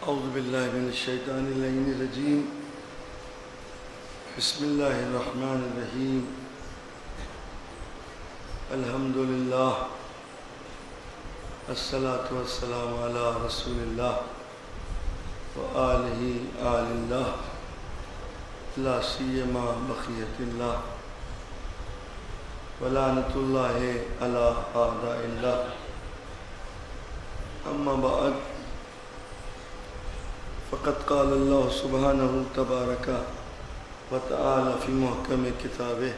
اعوذ باللہ من الشیطان اللعین الرجیم بسم اللہ الرحمن الرحیم الحمدللہ الصلاة والسلام علی رسول اللہ وآلہ آل اللہ لا سیما بقیت اللہ ولعنت اللہ علی اعداء اللہ اما بعد فقد قال اللہ سبحانہ تبارک وتعالی فی محکم کتابہ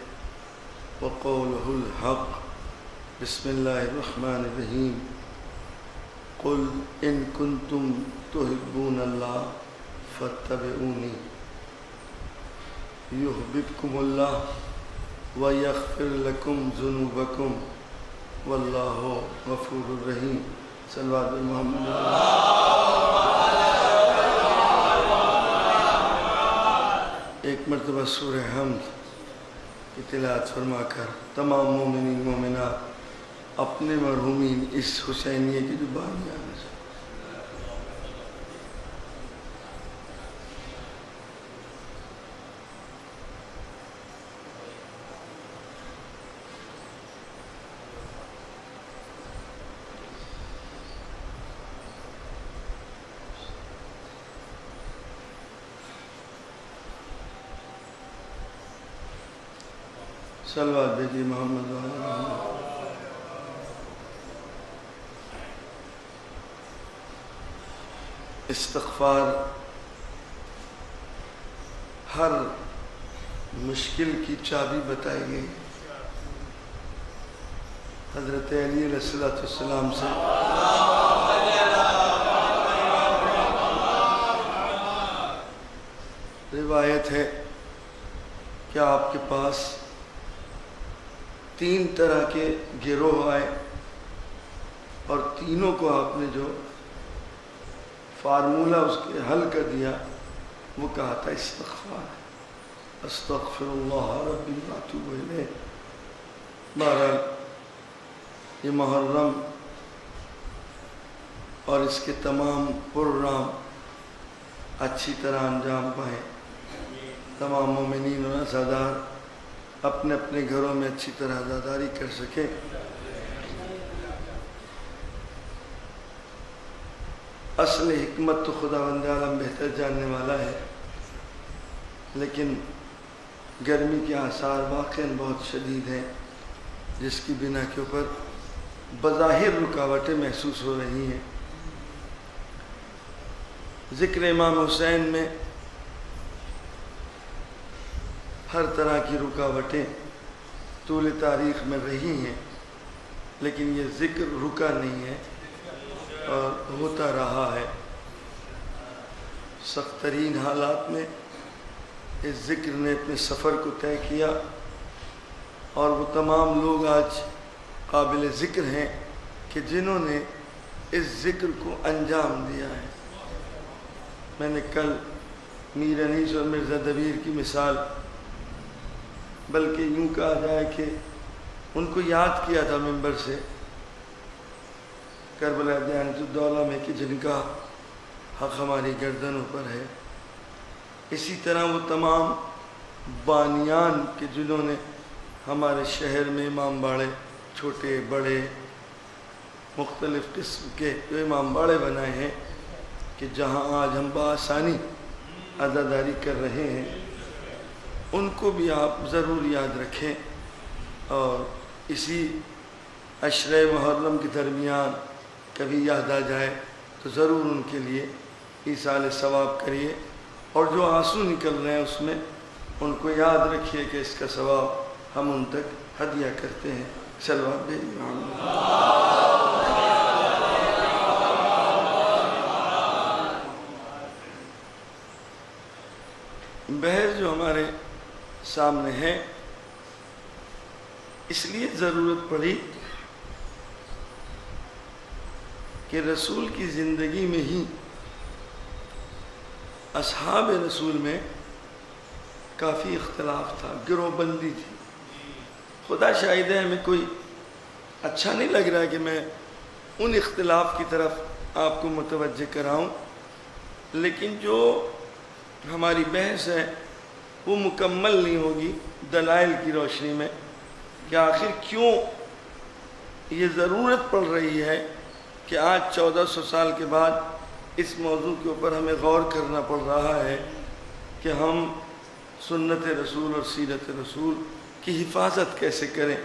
وقولہ الحق بسم اللہ الرحمن الرحیم قل ان کنتم تحبون اللہ فاتبعونی یحببکم اللہ ویغفر لکم ذنوبکم واللہ غفور الرحیم صلوات محمد ایک مرتبہ سورہ حمد کی تلاوت فرما کر تمام مومنین مومنات اپنے مرحومین اس حسینیہ کی زبان میں آنا چاہتے صلوات بھیجیے محمد استغفار ہر مشکل کی چابی بتائی گئی حضرت علی علیہ السلام سے روایت ہے کہ آپ کے پاس 3 طرح کے گروہ آئے اور تینوں کو آپ نے جو فارمولہ اس کے حل کر دیا وہ کہا تھا استغفار استغفر اللہ ربی واتوب الیہ۔ بہرحال یہ محرم اور اس کے تمام پروگرام اچھی طرح انجام پائیں، تمام مومنین و عزادار اپنے اپنے گھروں میں اچھی طرح عزاداری کر سکیں۔ اصل حکمت تو خداوند عالم بہتر جاننے والا ہے، لیکن گرمی کے آثار واقعاً بہت شدید ہیں جس کی بنا کے اوپر بظاہر رکاوٹیں محسوس ہو رہی ہیں۔ ذکر امام حسین میں ہر طرح کی رکاوٹیں طول تاریخ میں رہی ہیں، لیکن یہ ذکر رکا نہیں ہے اور ہوتا رہا ہے۔ سخت ترین حالات میں اس ذکر نے اپنے سفر کو طے کیا اور وہ تمام لوگ آج قابل ذکر ہیں کہ جنہوں نے اس ذکر کو انجام دیا ہے۔ میں نے کل میر انیس اور مرزا دبیر کی مثال، بلکہ یوں کہا جائے کہ ان کو یاد کیا تھا ممبر سے کربلا دیانت الدولہ میں کہ جن کا حق ہماری گردنوں پر ہے۔ اسی طرح وہ تمام بانیان کہ جنہوں نے ہمارے شہر میں امام باڑے چھوٹے بڑے مختلف قسم کے جو امام باڑے بنائے ہیں کہ جہاں آج ہم بآسانی عزاداری کر رہے ہیں، ان کو بھی آپ ضرور یاد رکھیں اور اسی عشرہ محرم کے درمیان کبھی یاد آ جائے تو ضرور ان کے لیے ایصال ثواب کریے، اور جو آنسو نکل رہے ہیں اس میں ان کو یاد رکھیے کہ اس کا ثواب ہم ان تک ہدیہ کرتے ہیں۔ صلوات بھیجیے۔ بحث جو ہمارے سامنے ہے، اس لیے ضرورت پڑی کہ رسول کی زندگی میں ہی اصحاب رسول میں کافی اختلاف تھا، گروہ بندی تھی۔ خدا شاہد ہے ہمیں کوئی اچھا نہیں لگ رہا کہ میں ان اختلاف کی طرف آپ کو متوجہ کراؤں، لیکن جو ہماری بحث ہے وہ مکمل نہیں ہوگی دلائل کی روشنی میں کہ آخر کیوں یہ ضرورت پڑ رہی ہے کہ آج 1400 سال کے بعد اس موضوع کے اوپر ہمیں غور کرنا پڑ رہا ہے کہ ہم سنت رسول اور سیرت رسول کی حفاظت کیسے کریں۔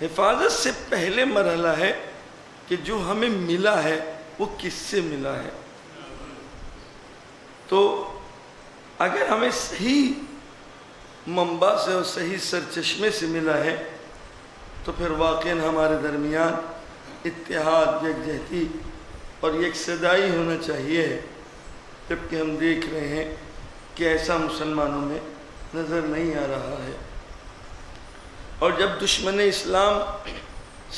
حفاظت سے پہلے مرحلہ ہے کہ جو ہمیں ملا ہے وہ کس سے ملا ہے۔ تو اگر ہمیں صحیح منبع سے اور صحیح سرچشمے سے ملا ہے تو پھر واقعاً ہمارے درمیان اتحاد، یکجہتی اور یکصدائی ہونا چاہیے، جبکہ ہم دیکھ رہے ہیں کہ ایسا مسلمانوں میں نظر نہیں آ رہا ہے۔ اور جب دشمن اسلام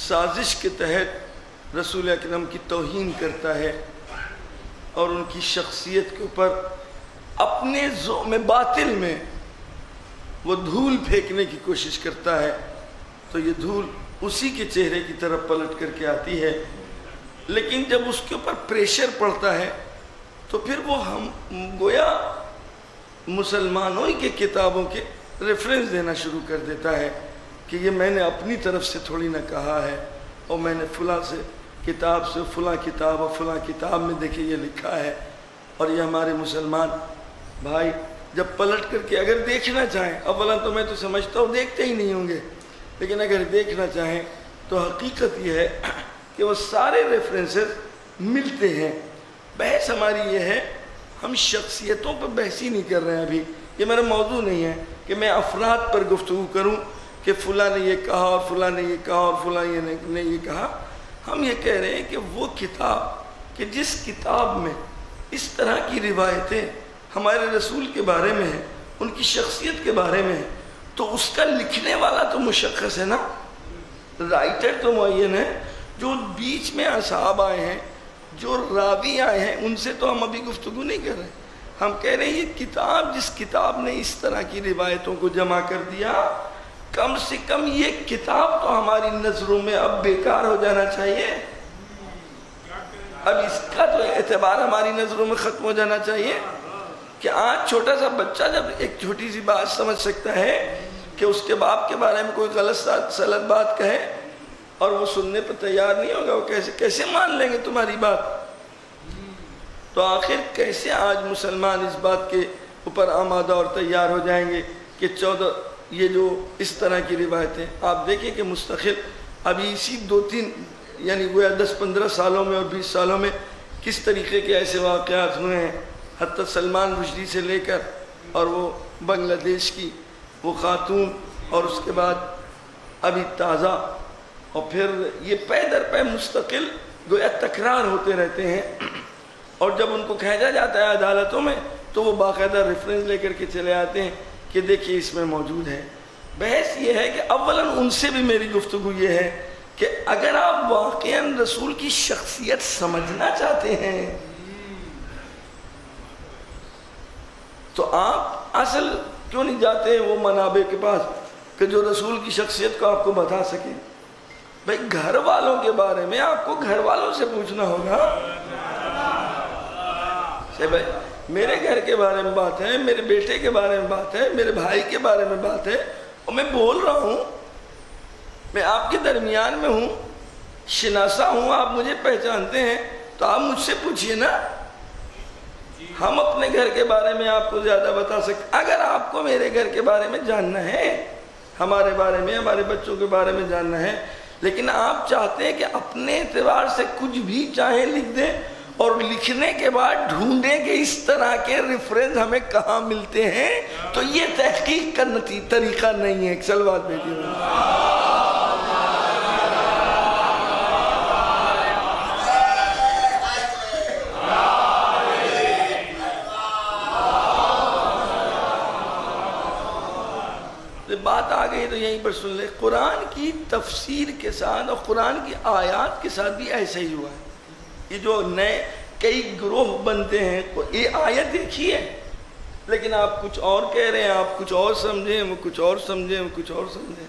سازش کے تحت رسول اکرم کی توہین کرتا ہے اور ان کی شخصیت کے اوپر اپنے ذوم باطل میں وہ دھول پھینکنے کی کوشش کرتا ہے تو یہ دھول اسی کے چہرے کی طرف پلٹ کر کے آتی ہے، لیکن جب اس کے اوپر پریشر پڑتا ہے تو پھر وہ ہم گویا مسلمانوں کے کتابوں کے ریفرنس دینا شروع کر دیتا ہے کہ یہ میں نے اپنی طرف سے تھوڑی نہ کہا ہے، اور میں نے فلاں سے کتاب سے فلاں کتاب اور فلاں کتاب میں دیکھے یہ لکھا ہے۔ اور یہ ہمارے مسلمان بھائی جب پلٹ کر کے اگر دیکھنا چاہیں، اولا تو میں تو سمجھتا ہوں دیکھتے ہی نہیں ہوں گے، لیکن اگر دیکھنا چاہیں تو حقیقت یہ ہے کہ وہ سارے ریفرنسز ملتے ہیں۔ بحث ہماری یہ ہے، ہم شخصیتوں پر بحث ہی نہیں کر رہے ہیں ابھی، یہ میرا موضوع نہیں ہے کہ میں افراد پر گفتگو کروں کہ فلاں نے یہ کہا اور فلاں نے یہ کہا اور فلاں نے یہ کہا۔ ہم یہ کہہ رہے ہیں کہ وہ کتاب کہ جس کتاب میں اس طرح کی روایتیں ہمارے رسول کے بارے میں ہیں، ان کی شخصیت کے بارے میں ہیں، تو اس کا لکھنے والا تو مشخص ہے نا، رائٹر تو معین ہے۔ جو بیچ میں اصحاب آئے ہیں، جو راوی آئے ہیں، ان سے تو ہم ابھی گفتگو نہیں کر رہے ہیں۔ ہم کہہ رہے ہیں یہ کتاب، جس کتاب نے اس طرح کی روایتوں کو جمع کر دیا، کم سے کم یہ کتاب تو ہماری نظروں میں اب بیکار ہو جانا چاہیے، اب اس کا تو اعتبار ہماری نظروں میں ختم ہو جانا چاہیے کہ آج چھوٹا سا بچہ جب ایک چھوٹی سی بات سمجھ سکتا ہے کہ اس کے باپ کے بارے میں کوئی غلط بات کہے اور وہ سننے پر تیار نہیں ہوگا، وہ کیسے مان لیں گے تمہاری بات؟ تو آخر کیسے آج مسلمان اس بات کے اوپر آمادہ اور تیار ہو جائیں گے کہ یہ جو اس طرح کی روایتیں آپ دیکھیں کہ مستقل ابھی اسی 2-3 یعنی گویا 10-15 سالوں میں اور 20 سالوں میں کس طریقے کے ایسے واقعات ہوئے ہیں، حتیٰ سلمان رشدی سے لے کر اور وہ بنگلہ دیش کی وہ خاتون، اور اس کے بعد ابھی تازہ، اور پھر یہ پے در پے مستقل گویا تکرار ہوتے رہتے ہیں۔ اور جب ان کو کھینچا جاتا ہے عدالتوں میں تو وہ باقاعدہ ریفرنس لے کر کے چلے آتے ہیں کہ دیکھیے اس میں موجود ہے۔ بحث یہ ہے کہ اولاً ان سے بھی میری گفتگو یہ ہے کہ اگر آپ واقعاً رسول کی شخصیت سمجھنا چاہتے ہیں تو آپ اصل کیوں نہیں جاتے ہیں وہ منابع کے پاس کہ جو رسول کی شخصیت کو آپ کو بتا سکے؟ بھائی گھر والوں کے بارے میں آپ کو گھر والوں سے پوچھنا ہوگا کہ بھائی میرے گھر کے بارے میں بات ہے، میرے بیٹے کے بارے میں بات ہے، میرے بھائی کے بارے میں بات ہے، اور میں بول رہا ہوں، میں آپ کے درمیان میں ہوں، شناسا ہوں، آپ مجھے پہچانتے ہیں، تو آپ مجھ سے پوچھئے نا۔ ہم اپنے گھر کے بارے میں آپ کو زیادہ بتا سکتے، اگر آپ کو میرے گھر کے بارے میں جاننا ہے، ہمارے بارے میں، ہمارے بچوں کے بارے میں جاننا ہے، لیکن آپ چاہتے ہیں کہ اپنے اعتبار سے کچھ بھی چاہیں لکھ دیں، اور لکھنے کے بعد ڈھونڈیں کہ اس طرح کے ریفرنس ہمیں کہاں ملتے ہیں، تو یہ تحقیق کا طریقہ نہیں ہے۔ سلوات بھیجیے۔ بات آ گئی تو یہیں پر سن لے، قرآن کی تفسیر کے ساتھ اور قرآن کی آیات کے ساتھ بھی ایسا ہی ہوا ہے۔ یہ جو نئے کئی گروہ بنتے ہیں، یہ آیت ایک ہی ہے لیکن آپ کچھ اور کہہ رہے ہیں، آپ کچھ اور سمجھیں، وہ کچھ اور سمجھیں، وہ کچھ اور سمجھیں۔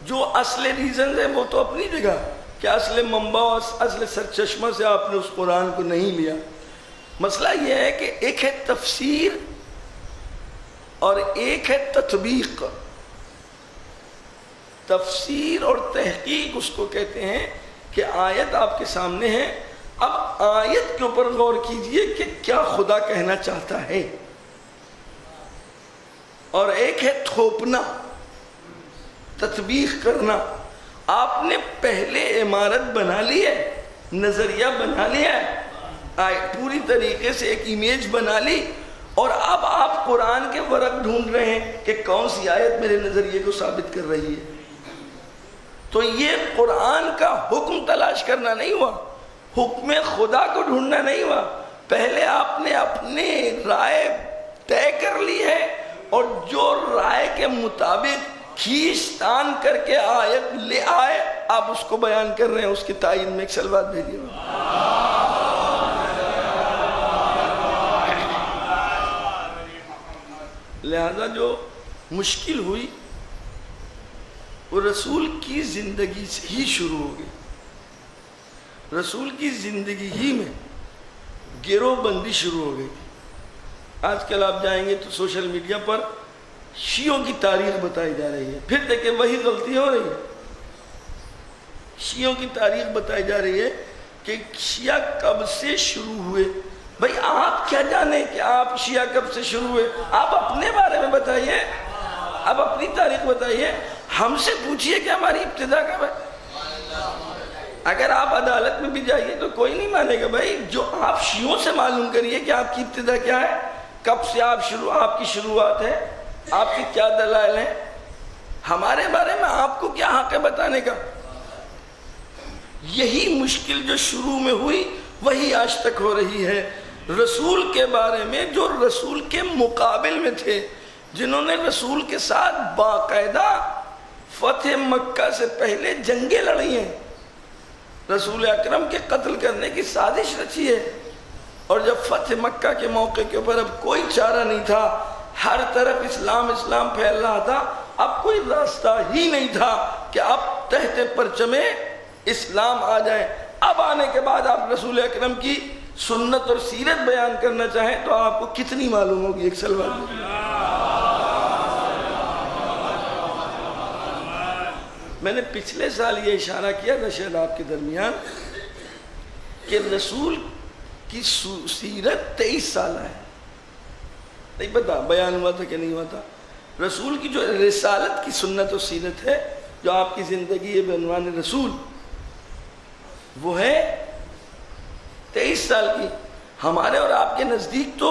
جو اصل ریزنز ہیں وہ تو اپنی جگہ کہ اصل منبع اور اصل سرچشمہ سے آپ نے اس قرآن کو نہیں لیا، مسئلہ یہ ہے کہ ایک ہے تفسیر اور ایک ہے تطبیق. تفسیر اور تحقیق اس کو کہتے ہیں کہ آیت آپ کے سامنے ہے، اب آیت کے اوپر غور کیجئے کہ کیا خدا کہنا چاہتا ہے. اور ایک ہے تھوپنا، تطبیق کرنا. آپ نے پہلے عمارت بنا لی ہے، نظریہ بنا لیا ہے، پوری طریقے سے ایک امیج بنا لی، اور اب آپ قرآن کے ورق ڈھونڈ رہے ہیں کہ کون سی آیت میرے نظریے کو ثابت کر رہی ہے. تو یہ قرآن کا حکم تلاش کرنا نہیں ہوا، حکم خدا کو ڈھونڈنا نہیں ہوا. پہلے آپ نے اپنے رائے طے کر لی ہے، اور جو رائے کے مطابق کھینچ تان کر کے آیت لے آئے، آپ اس کو بیان کر رہے ہیں. اس کی تائید میں ایک صلوات بھیجیے. لہذا جو مشکل ہوئی وہ رسول کی زندگی سے ہی شروع ہو گئی. رسول کی زندگی ہی میں گروہ بندی شروع ہو گئی. آج کل آپ جائیں گے تو سوشل میڈیا پر شیعوں کی تاریخ بتائی جا رہی ہے. پھر دیکھیں وہی غلطی ہو رہی ہے. شیعوں کی تاریخ بتائی جا رہی ہے کہ شیعہ کب سے شروع ہوئے. بھئی آپ کیا جانے کہ آپ شیعہ کب سے شروع ہوئے؟ آپ اپنے بارے میں بتائیے، آپ اپنی تاریخ بتائیے. ہم سے پوچھئے کہ ہماری ابتدا کب ہے. اگر آپ عدالت میں بھی جائیے تو کوئی نہیں مانے گا. بھائی جو آپ شیعوں سے معلوم کریے کہ آپ کی ابتدا کیا ہے، کب سے آپ کی شروعات ہے، آپ کی کیا دلائل ہیں. ہمارے بارے میں آپ کو کیا حق ہے بتانے کا. یہی مشکل جو شروع میں ہوئی وہی آج تک ہو رہی ہے. رسول کے بارے میں جو رسول کے مقابل میں تھے، جنہوں نے رسول کے ساتھ باقاعدہ فتح مکہ سے پہلے جنگیں لڑی ہیں، رسول اکرم کے قتل کرنے کی سازش رچی ہے، اور جب فتح مکہ کے موقع کے اوپر اب کوئی چارہ نہیں تھا، ہر طرف اسلام اسلام پھیل رہا تھا، اب کوئی راستہ ہی نہیں تھا کہ اب تحت پرچم اسلام آ جائیں. اب آنے کے بعد آپ رسول اکرم کی سنت اور سیرت بیان کرنا چاہیں تو آپ کو کتنی معلوم ہوگی. ایک سلوات. میں نے پچھلے سال یہ اشارہ کیا تھا شاید آپ کے درمیان کہ رسول کی سیرت 23 سالہ ہے. نہیں پتا بیان ہوا تھا کہ نہیں ہوا تھا. رسول کی جو رسالت کی سنت و سیرت ہے، جو آپ کی زندگی ہے بعنوان رسول، وہ ہے 23 سال کی. ہمارے اور آپ کے نزدیک تو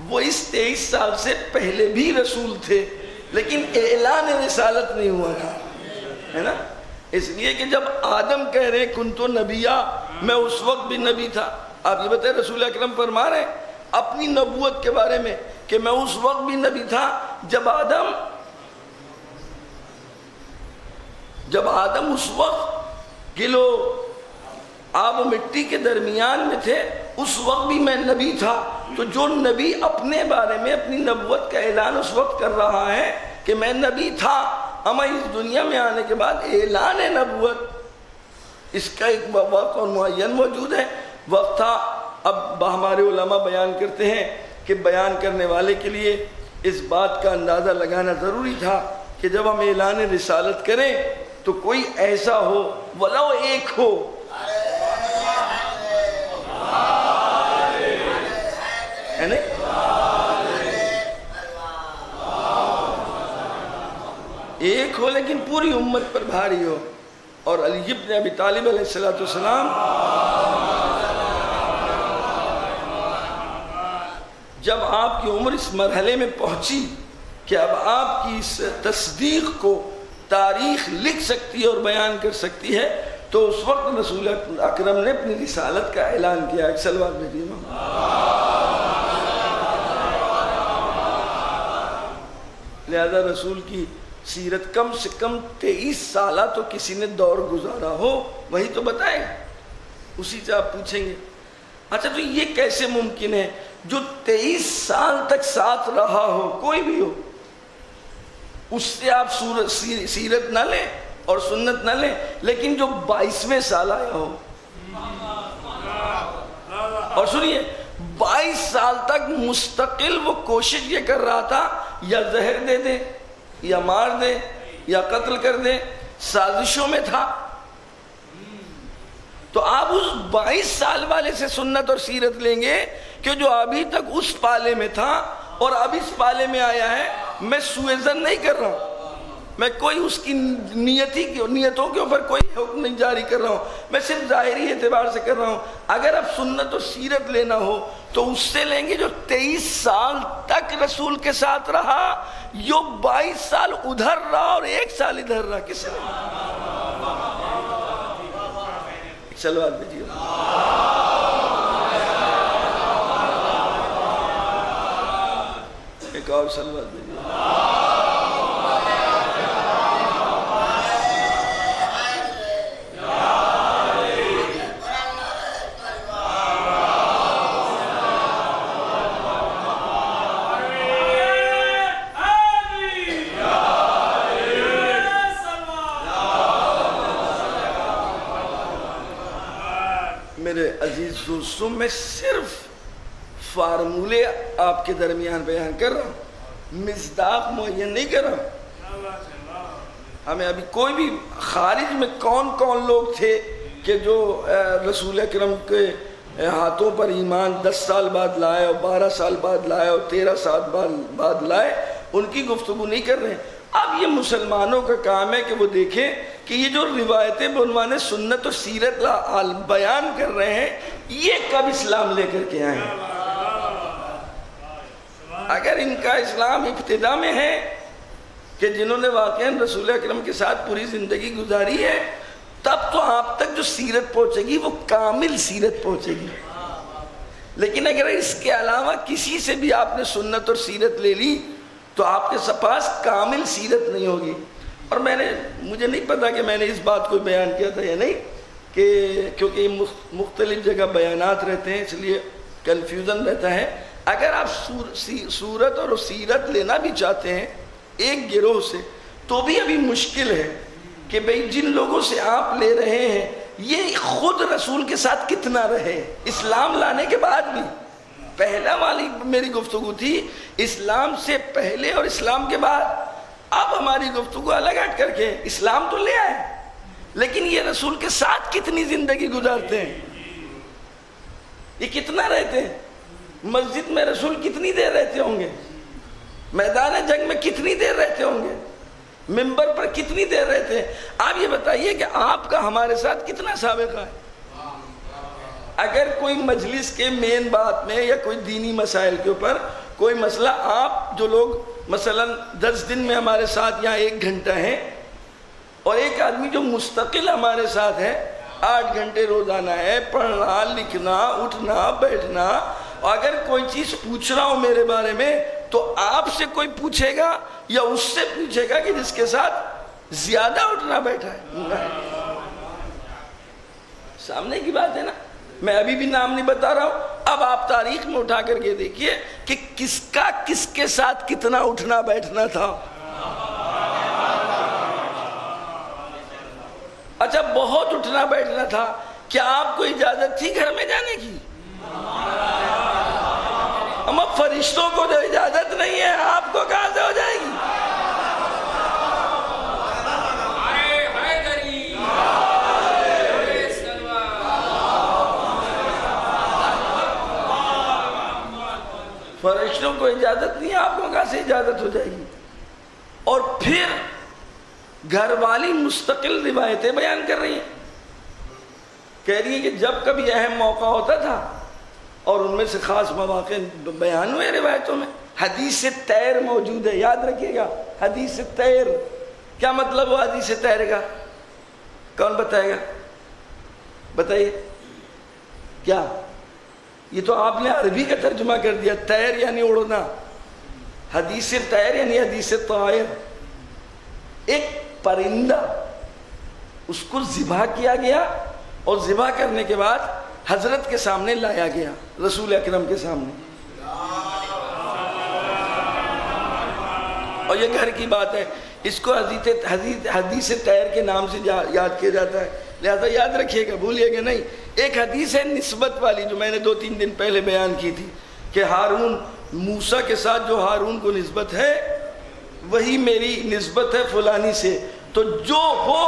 وہ اس 23 سال سے پہلے بھی رسول تھے، لیکن اعلان رسالت نہیں ہوا تھا، ہے نا. اس لیے کہ جب آدم کہہ رہے کنتو نبیہ، میں اس وقت بھی نبی تھا. آپ یہ بتائیں رسول اکرم فرما رہے ہیں اپنی نبوت کے بارے میں کہ میں اس وقت بھی نبی تھا جب آدم اس وقت گلو آب و مٹی کے درمیان میں تھے، اس وقت بھی میں نبی تھا. تو جو نبی اپنے بارے میں اپنی نبوت کا اعلان اس وقت کر رہا ہے کہ میں نبی تھا، اما اس دنیا میں آنے کے بعد اعلان نبوت، اس کا ایک وقت اور معین موجود ہے. وقت تھا. اب ہمارے علماء بیان کرتے ہیں کہ بیان کرنے والے کے لیے اس بات کا اندازہ لگانا ضروری تھا کہ جب ہم اعلان رسالت کریں تو کوئی ایسا ہو، ولو ایک ہو، ہے نہیں، ایک ہو لیکن پوری امت پر بھاری ہو. اور علی بن ابی طالب علیہ السلام جب آپ کی عمر اس مرحلے میں پہنچی کہ اب آپ کی اس تصدیق کو تاریخ لکھ سکتی ہے اور بیان کر سکتی ہے، تو اس وقت رسول اکرم نے اپنی رسالت کا اعلان کیا. ایک صلوات بھیجیے. لہذا رسول کی سیرت کم سے کم 23 سالہ تو کسی نے دور گزارا ہو وہی تو بتائے گا. اسی سے آپ پوچھیں گے اچھا تو یہ کیسے ممکن ہے جو 23 سال تک ساتھ رہا ہو، کوئی بھی ہو، اس سے آپ سیرت نہ لیں اور سنت نہ لیں، لیکن جو 22ویں سال آیا ہو، اور سنیے 22 سال تک مستقل وہ کوشش یہ کر رہا تھا یا زہر دے دے یا مار دے یا قتل کر دے، سازشوں میں تھا۔ تو آپ اس 22 سال والے سے سنت اور سیرت لیں گے کہ جو ابھی تک اس پالے میں تھا اور اب اس پالے میں آیا ہے۔ میں سوء ظن نہیں کر رہا ہوں، میں کوئی اس کی نیتوں کے اوپر کوئی حکم نہیں جاری کر رہا ہوں، میں صرف ظاہری اعتبار سے کر رہا ہوں۔ اگر اب سنت اور سیرت لینا ہو تو اس سے لیں گے جو 23 سال تک رسول کے ساتھ رہا، جو 22 سال ادھر رہا اور 1 سال ادھر رہا۔ کس نے؟ صلوات بھیجیے۔ ایک اور صلوات بھیجیے۔ میرے عزیز دوستوں، میں صرف فارمولے آپ کے درمیان بیان کر رہا ہوں، مصداق معین نہیں کر رہا ہوں۔ ہمیں ابھی کوئی بھی خارج میں کون کون لوگ تھے کہ جو رسول اکرم کے ہاتھوں پر ایمان 10 سال بعد لائے اور 12 سال بعد لائے اور 13 سال بعد لائے، ان کی گفتگو نہیں کر رہے ہیں۔ اب یہ مسلمانوں کا کام ہے کہ وہ دیکھیں کہ یہ جو روایتیں بعنوان سنت اور سیرت بیان کر رہے ہیں، یہ کب اسلام لے کر کے آئے ہیں۔ اگر ان کا اسلام ابتدا میں ہے کہ جنہوں نے واقعاً رسول اکرم کے ساتھ پوری زندگی گزاری ہے، تب تو آپ تک جو سیرت پہنچے گی وہ کامل سیرت پہنچے گی۔ لیکن اگر اس کے علاوہ کسی سے بھی آپ نے سنت اور سیرت لے لی تو آپ کے پاس کامل سیرت نہیں ہوگی۔ اور مجھے نہیں پتا کہ میں نے اس بات کو بیان کیا تھا یا نہیں، کہ کیونکہ مختلف جگہ بیانات رہتے ہیں اس لیے کنفیوژن رہتا ہے۔ اگر آپ صورت اور سیرت لینا بھی چاہتے ہیں ایک گروہ سے تو بھی ابھی مشکل ہے کہ بھئی جن لوگوں سے آپ لے رہے ہیں یہ خود رسول کے ساتھ کتنا رہے اسلام لانے کے بعد بھی۔ پہلا والی میری گفتگو تھی اسلام سے پہلے اور اسلام کے بعد۔ اب ہماری گفتگو الگ ہٹ کر کے اسلام تو لے آئے لیکن یہ رسول کے ساتھ کتنی زندگی گزارتے ہیں، یہ کتنا رہتے ہیں، مسجد میں رسول کتنی دیر رہتے ہوں گے، میدان جنگ میں کتنی دیر رہتے ہوں گے، منبر پر کتنی دیر رہتے ہیں۔ آپ یہ بتائیے کہ آپ کا ہمارے ساتھ کتنا سابقہ ہے۔ اگر کوئی مجلس کے مین بات میں یا کوئی دینی مسائل کے اوپر کوئی مسئلہ، آپ جو لوگ مثلا 10 دن میں ہمارے ساتھ یہاں 1 گھنٹہ ہیں اور ایک آدمی جو مستقل ہمارے ساتھ ہے 8 گھنٹے روزانہ ہے، پڑھنا لکھنا اٹھنا بیٹھنا، اگر کوئی چیز پوچھ رہا ہوں میرے بارے میں تو آپ سے کوئی پوچھے گا یا اس سے پوچھے گا کہ جس کے ساتھ زیادہ اٹھنا بیٹھا ہے؟ سامنے کی بات ہے نا۔ میں ابھی بھی نام نہیں بتا رہا ہوں، اب آپ تاریخ میں اٹھا کر کے دیکھیے کہ کس کا کس کے ساتھ کتنا اٹھنا بیٹھنا تھا۔ اچھا بہت اٹھنا بیٹھنا تھا، کیا آپ کو اجازت تھی گھر میں جانے کی؟ اما فرشتوں کو جو اجازت نہیں ہے آپ کو کہاں سے ہو جائے گی؟ فرشتوں کو اجازت نہیں ہے، آپ کو کہاں سے اجازت ہو جائے گی؟ اور پھر گھر والی مستقل روایتیں بیان کر رہی ہیں، کہہ رہی ہیں کہ جب کبھی اہم موقع ہوتا تھا اور ان میں سے خاص مواقع بیان ہوئے روایتوں میں۔ حدیث تیر موجود ہے، یاد رکھیے گا۔ حدیث تیر کیا مطلب ہوا حدیث تیر کا؟ کون بتائے گا؟ بتائیے کیا؟ یہ تو آپ نے عربی کا ترجمہ کر دیا، تیر یعنی اڑنا، حدیث تیر یعنی حدیث طائر۔ ایک پرندہ اس کو ذبح کیا گیا اور ذبح کرنے کے بعد حضرت کے سامنے لایا گیا، رسول اکرم کے سامنے، اور یہ گھر کی بات ہے۔ اس کو حدیث تیر کے نام سے یاد کیا جاتا ہے، لہذا یاد رکھیے گا، بھولیے گا نہیں۔ ایک حدیث ہے نسبت والی جو میں نے 2-3 دن پہلے بیان کی تھی کہ ہارون موسیٰ کے ساتھ جو ہارون کو نسبت ہے وہی میری نسبت ہے فلانی سے، تو جو ہو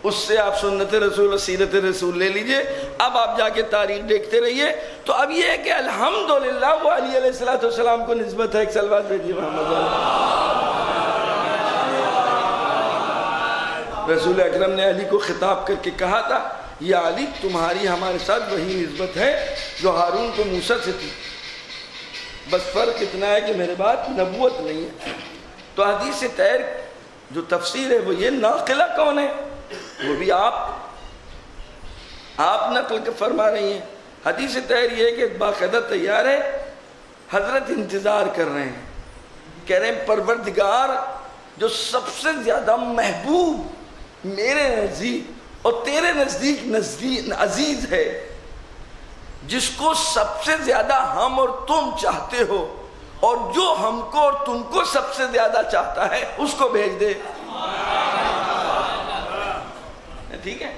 اس سے آپ سنت رسول اور سیرت رسول لے لیجئے. اب آپ جا کے تاریخ دیکھتے رہیے. تو اب یہ ہے کہ الحمدللہ وہ علی علیہ السلام کو نسبت ہے. ایک صلوات بھیجیے محمد رسول اکرم نے علی کو خطاب کر کے کہا تھا یا علی تمہاری ہمارے ساتھ وہی نسبت ہے جو ہارون کو موسیٰ سے تھی، بس فرق اتنا ہے کہ میرے بعد نبوت نہیں ہے. تو حدیث طاہر جو تفسیر ہے وہ یہ ناقلہ کون ہے؟ وہ بھی آپ نقل فرما رہی ہیں. حدیث طاہر یہ ہے کہ باقاعدہ تیار ہے، حضرت انتظار کر رہے ہیں، کہہ رہے ہیں پروردگار جو سب سے زیادہ محبوب میرے نزدیک اور تیرے نزدیک عزیز ہے، جس کو سب سے زیادہ ہم اور تم چاہتے ہو اور جو ہم کو اور تم کو سب سے زیادہ چاہتا ہے اس کو بھیج دے. ٹھیک ہے.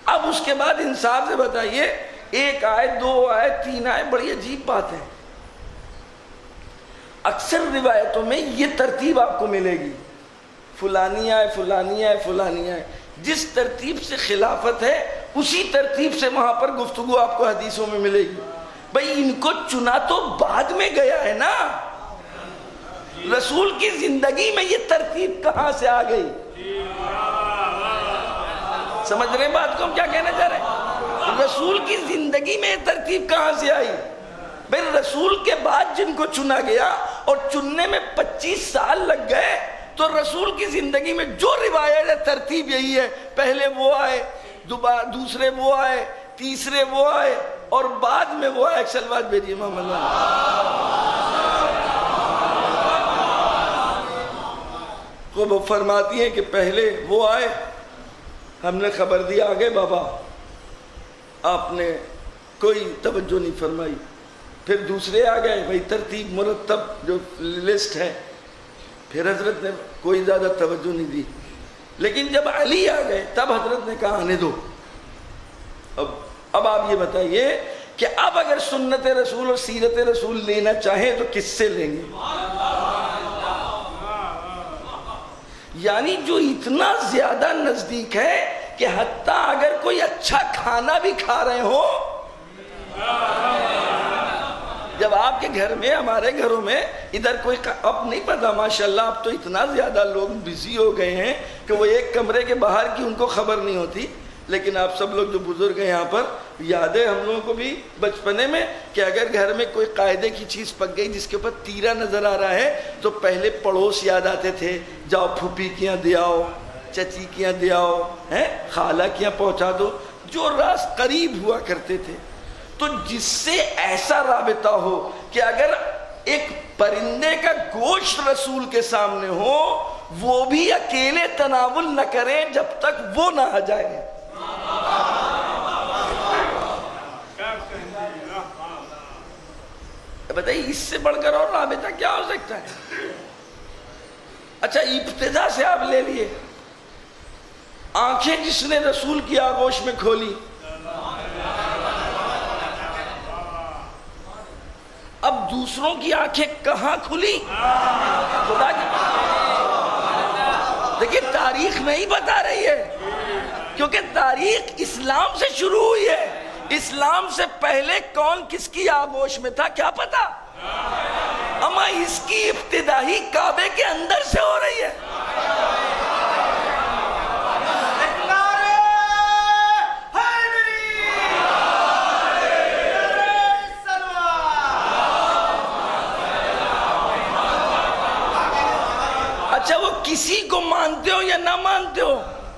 اب اس کے بعد انصاف سے بتائیے، 1 آئے 2 آئے 3 آئے، بڑی عجیب بات ہے. اکثر روایتوں میں یہ ترتیب آپ کو ملے گی، فلانی آئے فلانی آئے فلانی آئے. جس ترتیب سے خلافت ہے اسی ترتیب سے وہاں پر گفتگو آپ کو حدیثوں میں ملے گی. بھئی ان کو چنا تو بعد میں گیا ہے نا، رسول کی زندگی میں یہ ترتیب کہاں سے آ گئی؟ سمجھ رہے ہیں بات کو ہم کیا کہنا چاہ رہے ہیں؟ رسول کی زندگی میں یہ ترتیب کہاں سے آئی؟ بھئی رسول کے بعد جن کو چنا گیا اور چننے میں 25 سال لگ گئے، تو رسول کی زندگی میں جو روایت ہے ترتیب یہی ہے، پہلے وہ آئے، دوسرے وہ آئے، تیسرے وہ آئے اور بعد میں وہ آئے. ایک صلوات بھیجیے محمد کو. وہ فرماتی ہیں کہ پہلے وہ آئے، ہم نے خبر دی آگے بابا، آپ نے کوئی توجہ نہیں فرمائی. پھر دوسرے آ گئے، بھائی ترتیب مرتب جو لسٹ ہے، پھر حضرت نے کوئی زیادہ توجہ نہیں دی. لیکن جب علی آ گئے تب حضرت نے کہا آنے دو. اب آپ یہ بتائیے کہ اب اگر سنت رسول اور سیرت رسول لینا چاہیں تو کس سے لیں گے؟ یعنی جو اتنا زیادہ نزدیک ہے کہ حتیٰ اگر کوئی اچھا کھانا بھی کھا رہے ہو، جب آپ کے گھر میں ہمارے گھروں میں ادھر کوئی اب نہیں پتا ماشاءاللہ، اب تو اتنا زیادہ لوگ بزی ہو گئے ہیں کہ وہ ایک کمرے کے باہر کی ان کو خبر نہیں ہوتی. لیکن آپ سب لوگ جو بزرگ ہیں یہاں پر، یاد ہے ہم لوگوں کو بھی بچپنے میں کہ اگر گھر میں کوئی قاعدے کی چیز پک گئی جس کے اوپر تیرا نظر آ رہا ہے تو پہلے پڑوس یاد آتے تھے، جاؤ پھوپھی کیاں دے آؤ، چچی کیاں دے آؤ، خالہ کیاں پہنچا دو، جو راز قریب ہوا کرتے تھے. تو جس سے ایسا رابطہ ہو کہ اگر ایک پرندے کا گوشت رسول کے سامنے ہو وہ بھی اکیلے تناول نہ کریں جب تک وہ نہ آ جائے. بتائیے اس سے بڑھ کر اور رابطہ کیا ہو سکتا ہے؟ اچھا ابتدا سے آپ لے لیے، آنکھیں جس نے رسول کی آغوش میں کھولی، اب دوسروں کی آنکھیں کہاں کھلی؟ خدا کی دیکھیں تاریخ نہیں بتا رہی ہے، کیونکہ تاریخ اسلام سے شروع ہوئی ہے. اسلام سے پہلے کون کس کی آغوش میں تھا کیا پتا، اما اس کی ابتدا ہی کعبے کے اندر سے ہو رہی ہے. اچھا وہ کسی کو مانتے ہو یا نہ مانتے ہو،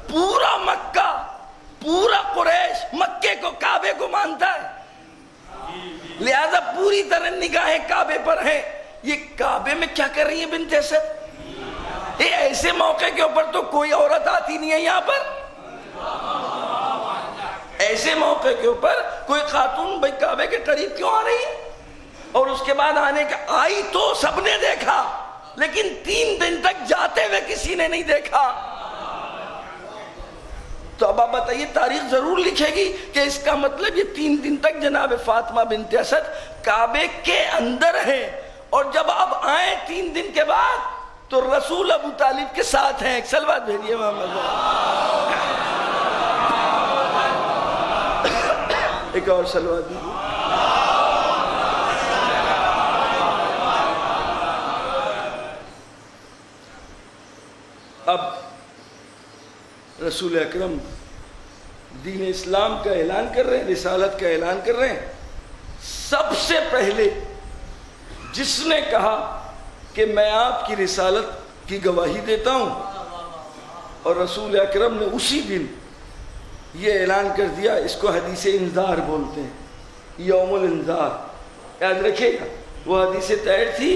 پورا مکہ پورا قریش مکے کو کعبے کو مانتا ہے، لہذا پوری طرح نگاہیں کعبے پر ہیں. یہ کعبے میں کیا کر رہی ہیں بنت اسد؟ یہ ایسے موقع کے اوپر تو کوئی عورت آتی نہیں ہے یہاں پر، ایسے موقع کے اوپر کوئی خاتون بھائی کعبے کے قریب کیوں آ رہی ہے؟ اور اس کے بعد آنے کا آئی تو سب نے دیکھا، لیکن 3 دن تک جاتے ہوئے کسی نے نہیں دیکھا. تو اب آپ بتائیے تاریخ ضرور لکھے گی کہ اس کا مطلب یہ 3 دن تک جناب فاطمہ بنت اسد کعبے کے اندر ہے، اور جب آپ آئیں 3 دن کے بعد تو رسول ابو طالب کے ساتھ ہیں. ایک صلوات بھیجیے محمد. ایک اور صلوات دیجیے. اب رسول اکرم دین اسلام کا اعلان کر رہے ہیں، رسالت کا اعلان کر رہے ہیں. سب سے پہلے جس نے کہا کہ میں آپ کی رسالت کی گواہی دیتا ہوں، اور رسول اکرم نے اسی دن یہ اعلان کر دیا. اس کو حدیث انذار بولتے ہیں، یوم الانذار. یاد رکھے گا وہ حدیث طائر تھی،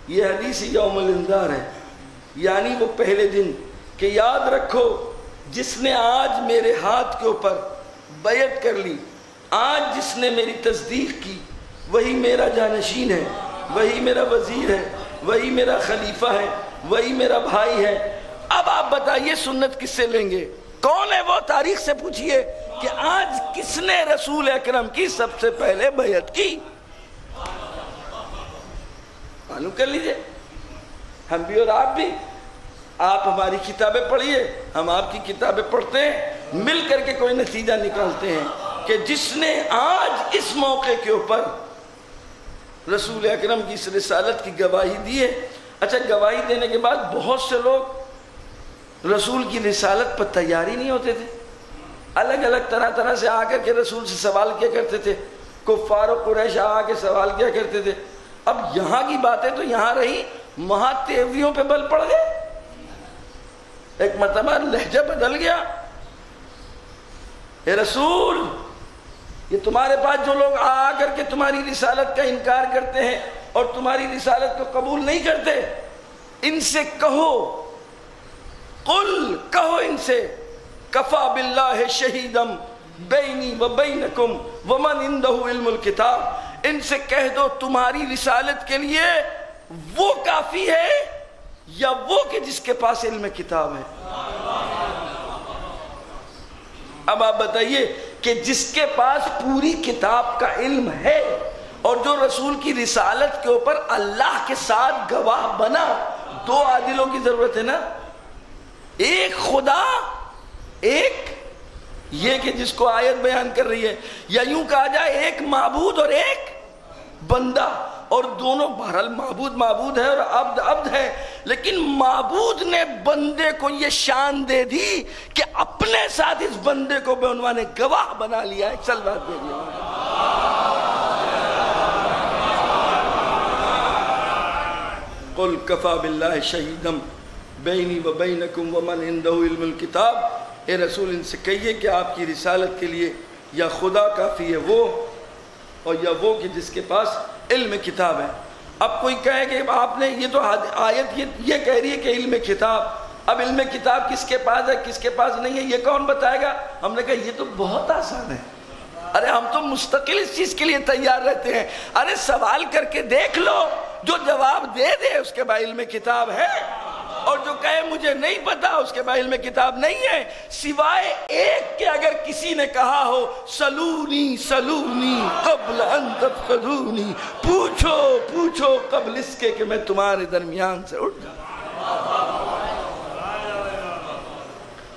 یہ حدیث یوم الانذار ہے، یعنی وہ پہلے دن کہ یاد رکھو جس نے آج میرے ہاتھ کے اوپر بیعت کر لی، آج جس نے میری تصدیق کی، وہی میرا جانشین ہے، وہی میرا وزیر ہے، وہی میرا خلیفہ ہے، وہی میرا بھائی ہے. اب آپ بتائیے سنت کس سے لیں گے؟ کون ہے وہ؟ تاریخ سے پوچھئے کہ آج کس نے رسول اکرم کی سب سے پہلے بیعت کی. معلوم کر لیجئے. ہم بھی اور آپ بھی. آپ ہماری کتابیں پڑھیے، ہم آپ کی کتابیں پڑھتے ہیں، مل کر کے کوئی نتیجہ نکالتے ہیں کہ جس نے آج اس موقع کے اوپر رسول اکرم کی اس رسالت کی گواہی دی ہے. اچھا، گواہی دینے کے بعد بہت سے لوگ رسول کی رسالت پر تیاری نہیں ہوتے تھے، الگ الگ طرح سے آ کر کے رسول سے سوال کیا کرتے تھے. کفار و قریش آ کے سوال کیا کرتے تھے. اب یہاں کی باتیں تو یہاں رہی، وہاں تیوریوں پہ بل پڑ گئے. ایک مرتبہ لہجہ بدل گیا. اے رسول، یہ تمہارے پاس جو لوگ آ کر کے تمہاری رسالت کا انکار کرتے ہیں اور تمہاری رسالت کو قبول نہیں کرتے، ان سے کہو، قل، کہو ان سے، کفا باللہ شہیدم بینی و بینکم ومن عنده علم الکتاب. ان سے کہہ دو تمہاری رسالت کے لیے وہ کافی ہے یا وہ کہ جس کے پاس علم کتاب ہے. اب آپ بتائیے کہ جس کے پاس پوری کتاب کا علم ہے اور جو رسول کی رسالت کے اوپر اللہ کے ساتھ گواہ بنا، 2 عادلوں کی ضرورت ہے نا. ایک خدا، ایک یہ کہ جس کو آیت بیان کر رہی ہے، یا یوں کہا جائے ایک معبود اور ایک بندہ. اور دونوں بہرحال معبود ہے اور عبد عبد ہے، لیکن معبود نے بندے کو یہ شان دے دی کہ اپنے ساتھ اس بندے کو بے عنوان گواہ بنا لیا ہے. چل بات دے دیا. قل کفا باللہ شہیدم بینی و بینکم ومن عنده علم الکتاب. اے رسول ان سے کہیے کہ آپ کی رسالت کے لیے یا خدا کافی ہے وہ، اور یا وہ کہ جس کے پاس علم کتاب ہے. اب کوئی کہے کہ آپ نے یہ تو آیت یہ کہہ رہی ہے کہ علم کتاب، اب علم کتاب کس کے پاس ہے کس کے پاس نہیں ہے یہ کون بتائے گا؟ ہم نے کہا یہ تو بہت آسان ہے. ارے ہم تو مستقل اس چیز کے لیے تیار رہتے ہیں. ارے سوال کر کے دیکھ لو، جو جواب دے دے اس کے بعد علم کتاب ہے، اور جو کہے مجھے نہیں پتا اس کے بعد علم کتاب نہیں ہے، سوائے ایک کہ اگر کسی نے کہا ہو سلونی سلونی قبل ان تفقدونی، پوچھو پوچھو قبل اس کے کہ میں تمہارے درمیان سے اٹھ جاؤں.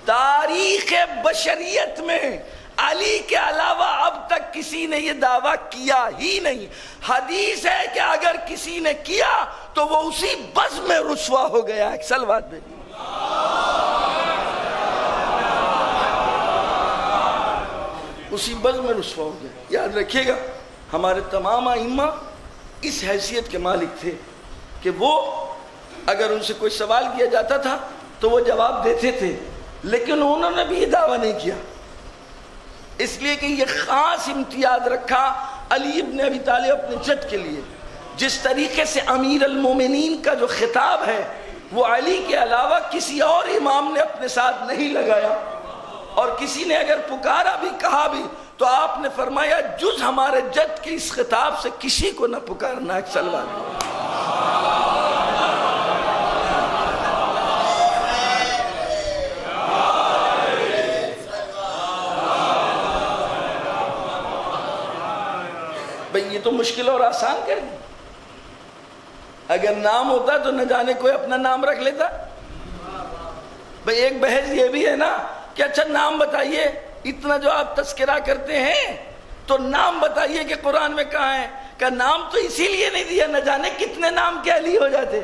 تاریخ بشریت میں علی کے علاوہ اب تک کسی نے یہ دعویٰ کیا ہی نہیں. حدیث ہے کہ اگر کسی نے کیا تو وہ اسی بزم میں رسوا ہو گیا. ایک صلوات دے دی. اسی بزم میں رسوا ہو گیا. یاد رکھیے گا ہمارے تمام ائمہ اس حیثیت کے مالک تھے کہ وہ اگر ان سے کوئی سوال کیا جاتا تھا تو وہ جواب دیتے تھے، لیکن انہوں نے بھی یہ دعویٰ نہیں کیا، اس لیے کہ یہ خاص امتیاز رکھا علی ابن ابی طالب اپنے جد کے لیے. جس طریقے سے امیر المومنین کا جو خطاب ہے وہ علی کے علاوہ کسی اور امام نے اپنے ساتھ نہیں لگایا، اور کسی نے اگر پکارا بھی کہا بھی تو آپ نے فرمایا جز ہمارے جد کے اس خطاب سے کسی کو نہ پکارنا. ایک صلوات. بھئی یہ تو مشکل اور آسان کر دی. اگر نام ہوتا تو نہ جانے کوئی اپنا نام رکھ لیتا. بھئی ایک بحث یہ بھی ہے نا کہ اچھا نام بتائیے, اتنا جو آپ تذکرہ کرتے ہیں تو نام بتائیے کہ قرآن میں کہاں ہے. کہ نام تو اسی لیے نہیں دیا, نہ جانے کتنے نام کے علی ہو جاتے.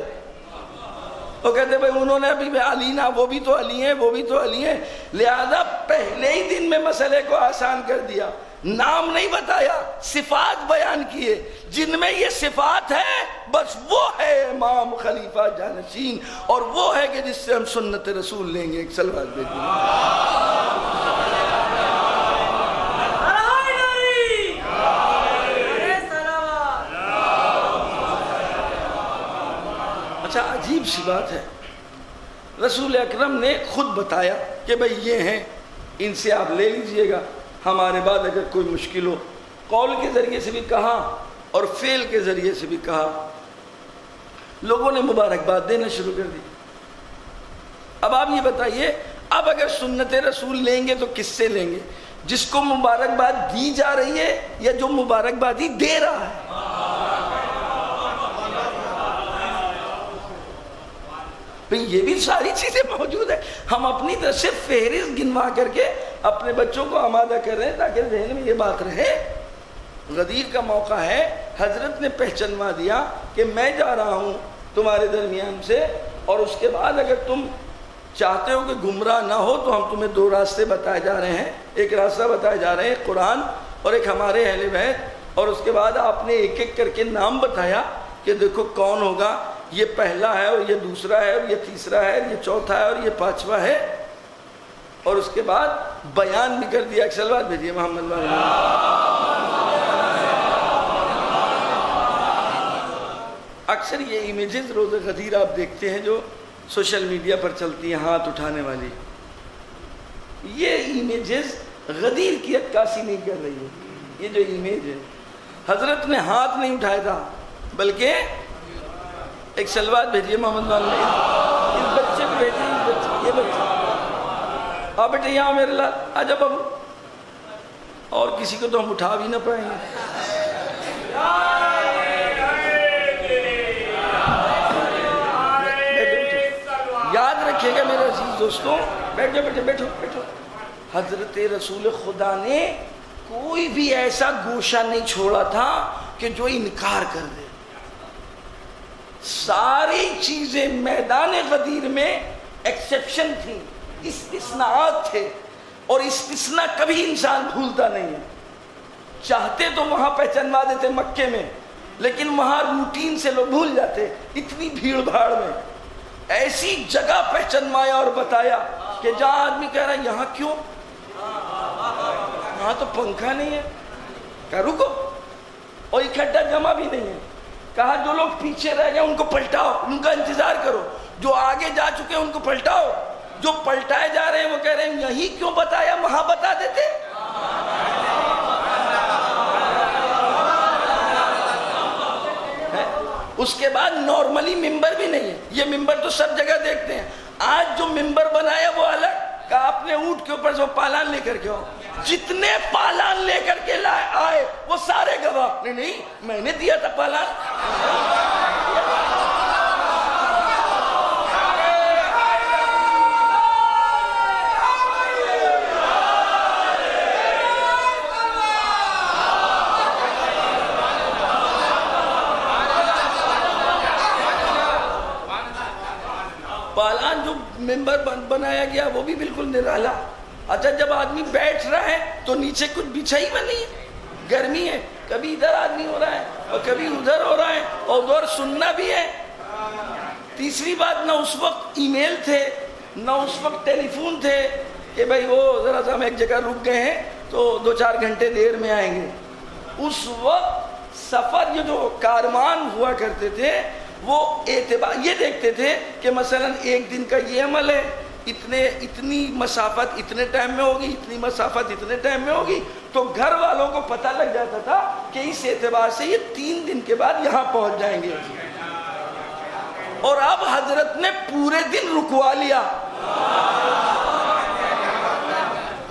وہ کہتے بھئی انہوں نے ابھی علی نا, وہ بھی تو علی ہیں, وہ بھی تو علی ہیں. لہذا پہلے ہی دن میں مسئلے کو آسان کر دیا. نام نہیں بتایا, صفات بیان کیے. جن میں یہ صفات ہے بس وہ ہے امام خلیفہ جانشین, اور وہ ہے کہ جس سے ہم سنت رسول لیں گے. ایک صلوات بھیجیے. اچھا عجیب سی بات ہے, رسول اکرم نے خود بتایا کہ بھئی یہ ہیں, ان سے آپ لے لیجئے گا. ہمارے بعد اگر کوئی مشکل ہو, قول کے ذریعے سے بھی کہا اور فعل کے ذریعے سے بھی کہا. لوگوں نے مبارکباد دینا شروع کر دی. اب آپ یہ بتائیے, اب اگر سنت رسول لیں گے تو کس سے لیں گے؟ جس کو مبارکباد دی جا رہی ہے یا جو مبارکبادی دے رہا ہے؟ یہ بھی ساری چیزیں موجود ہیں. ہم اپنی طرف سے فہرست گنوا کر کے اپنے بچوں کو آمادہ کر رہے ہیں تاکہ ذہن میں یہ بات رہے. غدیر کا موقع ہے, حضرت نے پہچنوا دیا کہ میں جا رہا ہوں تمہارے درمیان سے, اور اس کے بعد اگر تم چاہتے ہو کہ گمراہ نہ ہو تو ہم تمہیں دو راستے بتائے جا رہے ہیں. ایک راستہ بتائے جا رہے ہیں قرآن, اور ایک ہمارے اہل بیت. اور اس کے بعد آپ نے ایک ایک کر کے نام بتایا کہ دیکھو کون ہوگا, یہ پہلا ہے اور یہ دوسرا ہے اور یہ تیسرا ہے, یہ چوتھا ہے اور یہ پانچواں ہے. اور اس کے بعد بیان بھی کر دیا. ایک صلوات بھیجیے محمد علیہ. اکثر یہ امیجز روز غدیر آپ دیکھتے ہیں جو سوشل میڈیا پر چلتی ہیں, ہاتھ اٹھانے والی, یہ امیجز غدیر کی عکاسی نہیں کر رہی ہے. یہ جو امیج ہے, حضرت نے ہاتھ نہیں اٹھایا تھا بلکہ ایک صلوات بھیجیے محمد والا. اس بچے کو بھیجیے, یہ بچہ آپ بیٹے یہاں میرے لال آجا بابو. اور کسی کو تو ہم اٹھا بھی نہ پائیں گے. یاد رکھیے گا میرے عزیز دوستوں, بیٹھ جاؤ بیٹھے, بیٹھو بیٹھو. حضرت رسول خدا نے کوئی بھی ایسا گوشہ نہیں چھوڑا تھا کہ جو انکار کر دے. ساری چیزیں میدان غدیر میں ایکسیپشن تھی, استثناءات تھے, اور استثناء کبھی انسان بھولتا نہیں ہے. چاہتے تو وہاں پہچانوا دیتے مکے میں, لیکن وہاں روٹین سے لوگ بھول جاتے. اتنی بھیڑ بھاڑ میں ایسی جگہ پہچانوایا اور بتایا کہ جہاں آدمی کہہ رہا ہے یہاں کیوں, یہاں تو پنکھا نہیں ہے. کہا رکو, اور اکٹھا جمع بھی نہیں ہے. کہا جو لوگ پیچھے رہ گئے ان کو پلٹاؤ, ان کا انتظار کرو. جو آگے جا چکے ان کو پلٹاؤ. جو پلٹائے جا رہے ہیں وہ کہہ رہے ہیں یہی کیوں بتایا, وہاں بتا دیتے. اس کے بعد نارملی ممبر بھی نہیں ہے. یہ ممبر تو سب جگہ دیکھتے ہیں. آج جو ممبر بنایا وہ الگ, کہا اپنے اونٹ کے اوپر سے پالان لے کر کے آؤ. جتنے پالان لے کر کے آئے وہ سارے گواہ. نہیں میں نے دیا تھا پالان. پالان جو ممبر بنایا گیا وہ بھی بالکل نرالا. اچھا جب آدمی بیٹھ رہا ہے تو نیچے کچھ بچھائی بنی ہے, گرمی ہے, کبھی ادھر آدمی ہو رہا ہے اور کبھی ادھر ہو رہا ہے, اور ادھر سننا بھی ہے. تیسری بات, نہ اس وقت ای میل تھے, نہ اس وقت ٹیلی فون تھے کہ بھائی وہ ذرا سا ہم ایک جگہ رک گئے ہیں تو 2-4 گھنٹے دیر میں آئیں گے. اس وقت سفر یہ جو کاروان ہوا کرتے تھے وہ اعتبار یہ دیکھتے تھے کہ مثلا ایک دن کا یہ عمل ہے, اتنی مسافت اتنے ٹائم میں ہوگی, اتنی مسافت اتنے ٹائم میں ہوگی. تو گھر والوں کو پتہ لگ جاتا تھا کہ اس اعتبار سے یہ 3 دن کے بعد یہاں پہنچ جائیں گے. اور اب حضرت نے پورے دن رکوا لیا.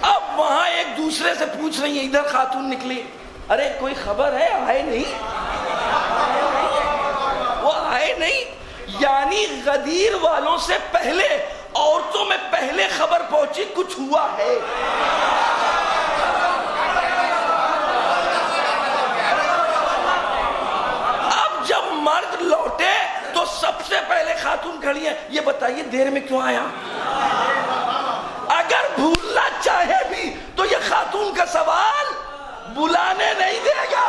اب وہاں ایک دوسرے سے پوچھ رہی ہیں, ادھر خاتون نکلی, ارے کوئی خبر ہے؟ آئے نہیں، وہ آئے نہیں، یعنی غدیر والوں سے پہلے عورتوں میں پہلے خبر پہنچی کچھ ہوا ہے۔ اب جب مرد لوٹے تو سب سے پہلے خاتون کھڑی ہے، یہ بتائیے دیر میں کیوں آیا؟ اگر بھولنا چاہے بھی تو یہ خاتون کا سوال بلانے نہیں دے گا۔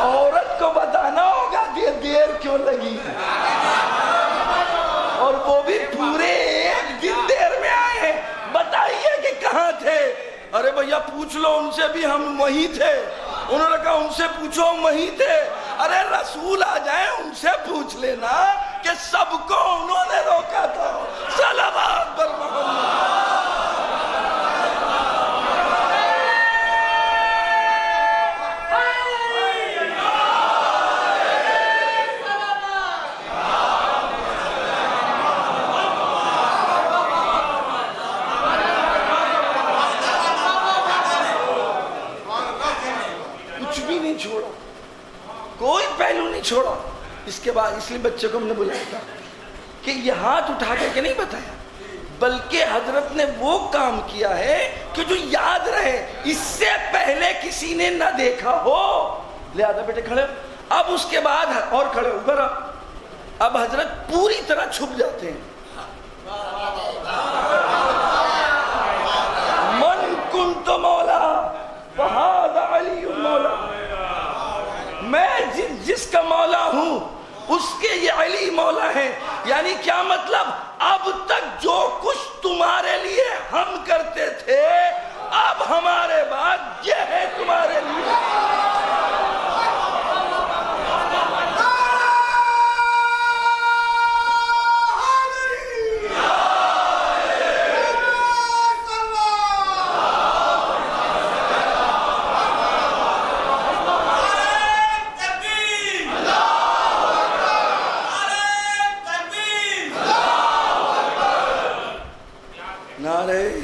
عورت کو بتانا ہوگا کہ دیر کیوں لگی، اور وہ بھی پورے ایک دن دیر میں آئے ہیں، بتائیے کہ کہاں تھے؟ ارے بھیا پوچھ لو ان سے بھی، ہم وہیں تھے۔ انہوں نے کہا ان سے پوچھو ہم وہیں تھے۔ ارے رسول آ جائیں ان سے پوچھ لینا کہ سب کو انہوں نے روکا تھا۔ صلوات پر محمد۔ چھوڑا، کوئی پہلو نہیں چھوڑا۔ اس کے بعد اس لیے بچے کو ہم نے بلایا تھا کہ یہ ہاتھ اٹھا کر کے نہیں بتایا، بلکہ حضرت نے وہ کام کیا ہے کہ جو یاد رہے، اس سے پہلے کسی نے نہ دیکھا ہو۔ لہذا بیٹے کھڑے، اب اس کے بعد اور کھڑے اوپر، اب حضرت پوری طرح چھپ جاتے ہیں۔ من کنت مولا فہذا علی مولا، میں جس کا مولا ہوں اس کے یہ علی مولا ہے۔ یعنی کیا مطلب؟ اب تک جو کچھ تمہارے لیے ہم کرتے تھے، اب ہمارے بعد یہ ہے تمہارے لیے۔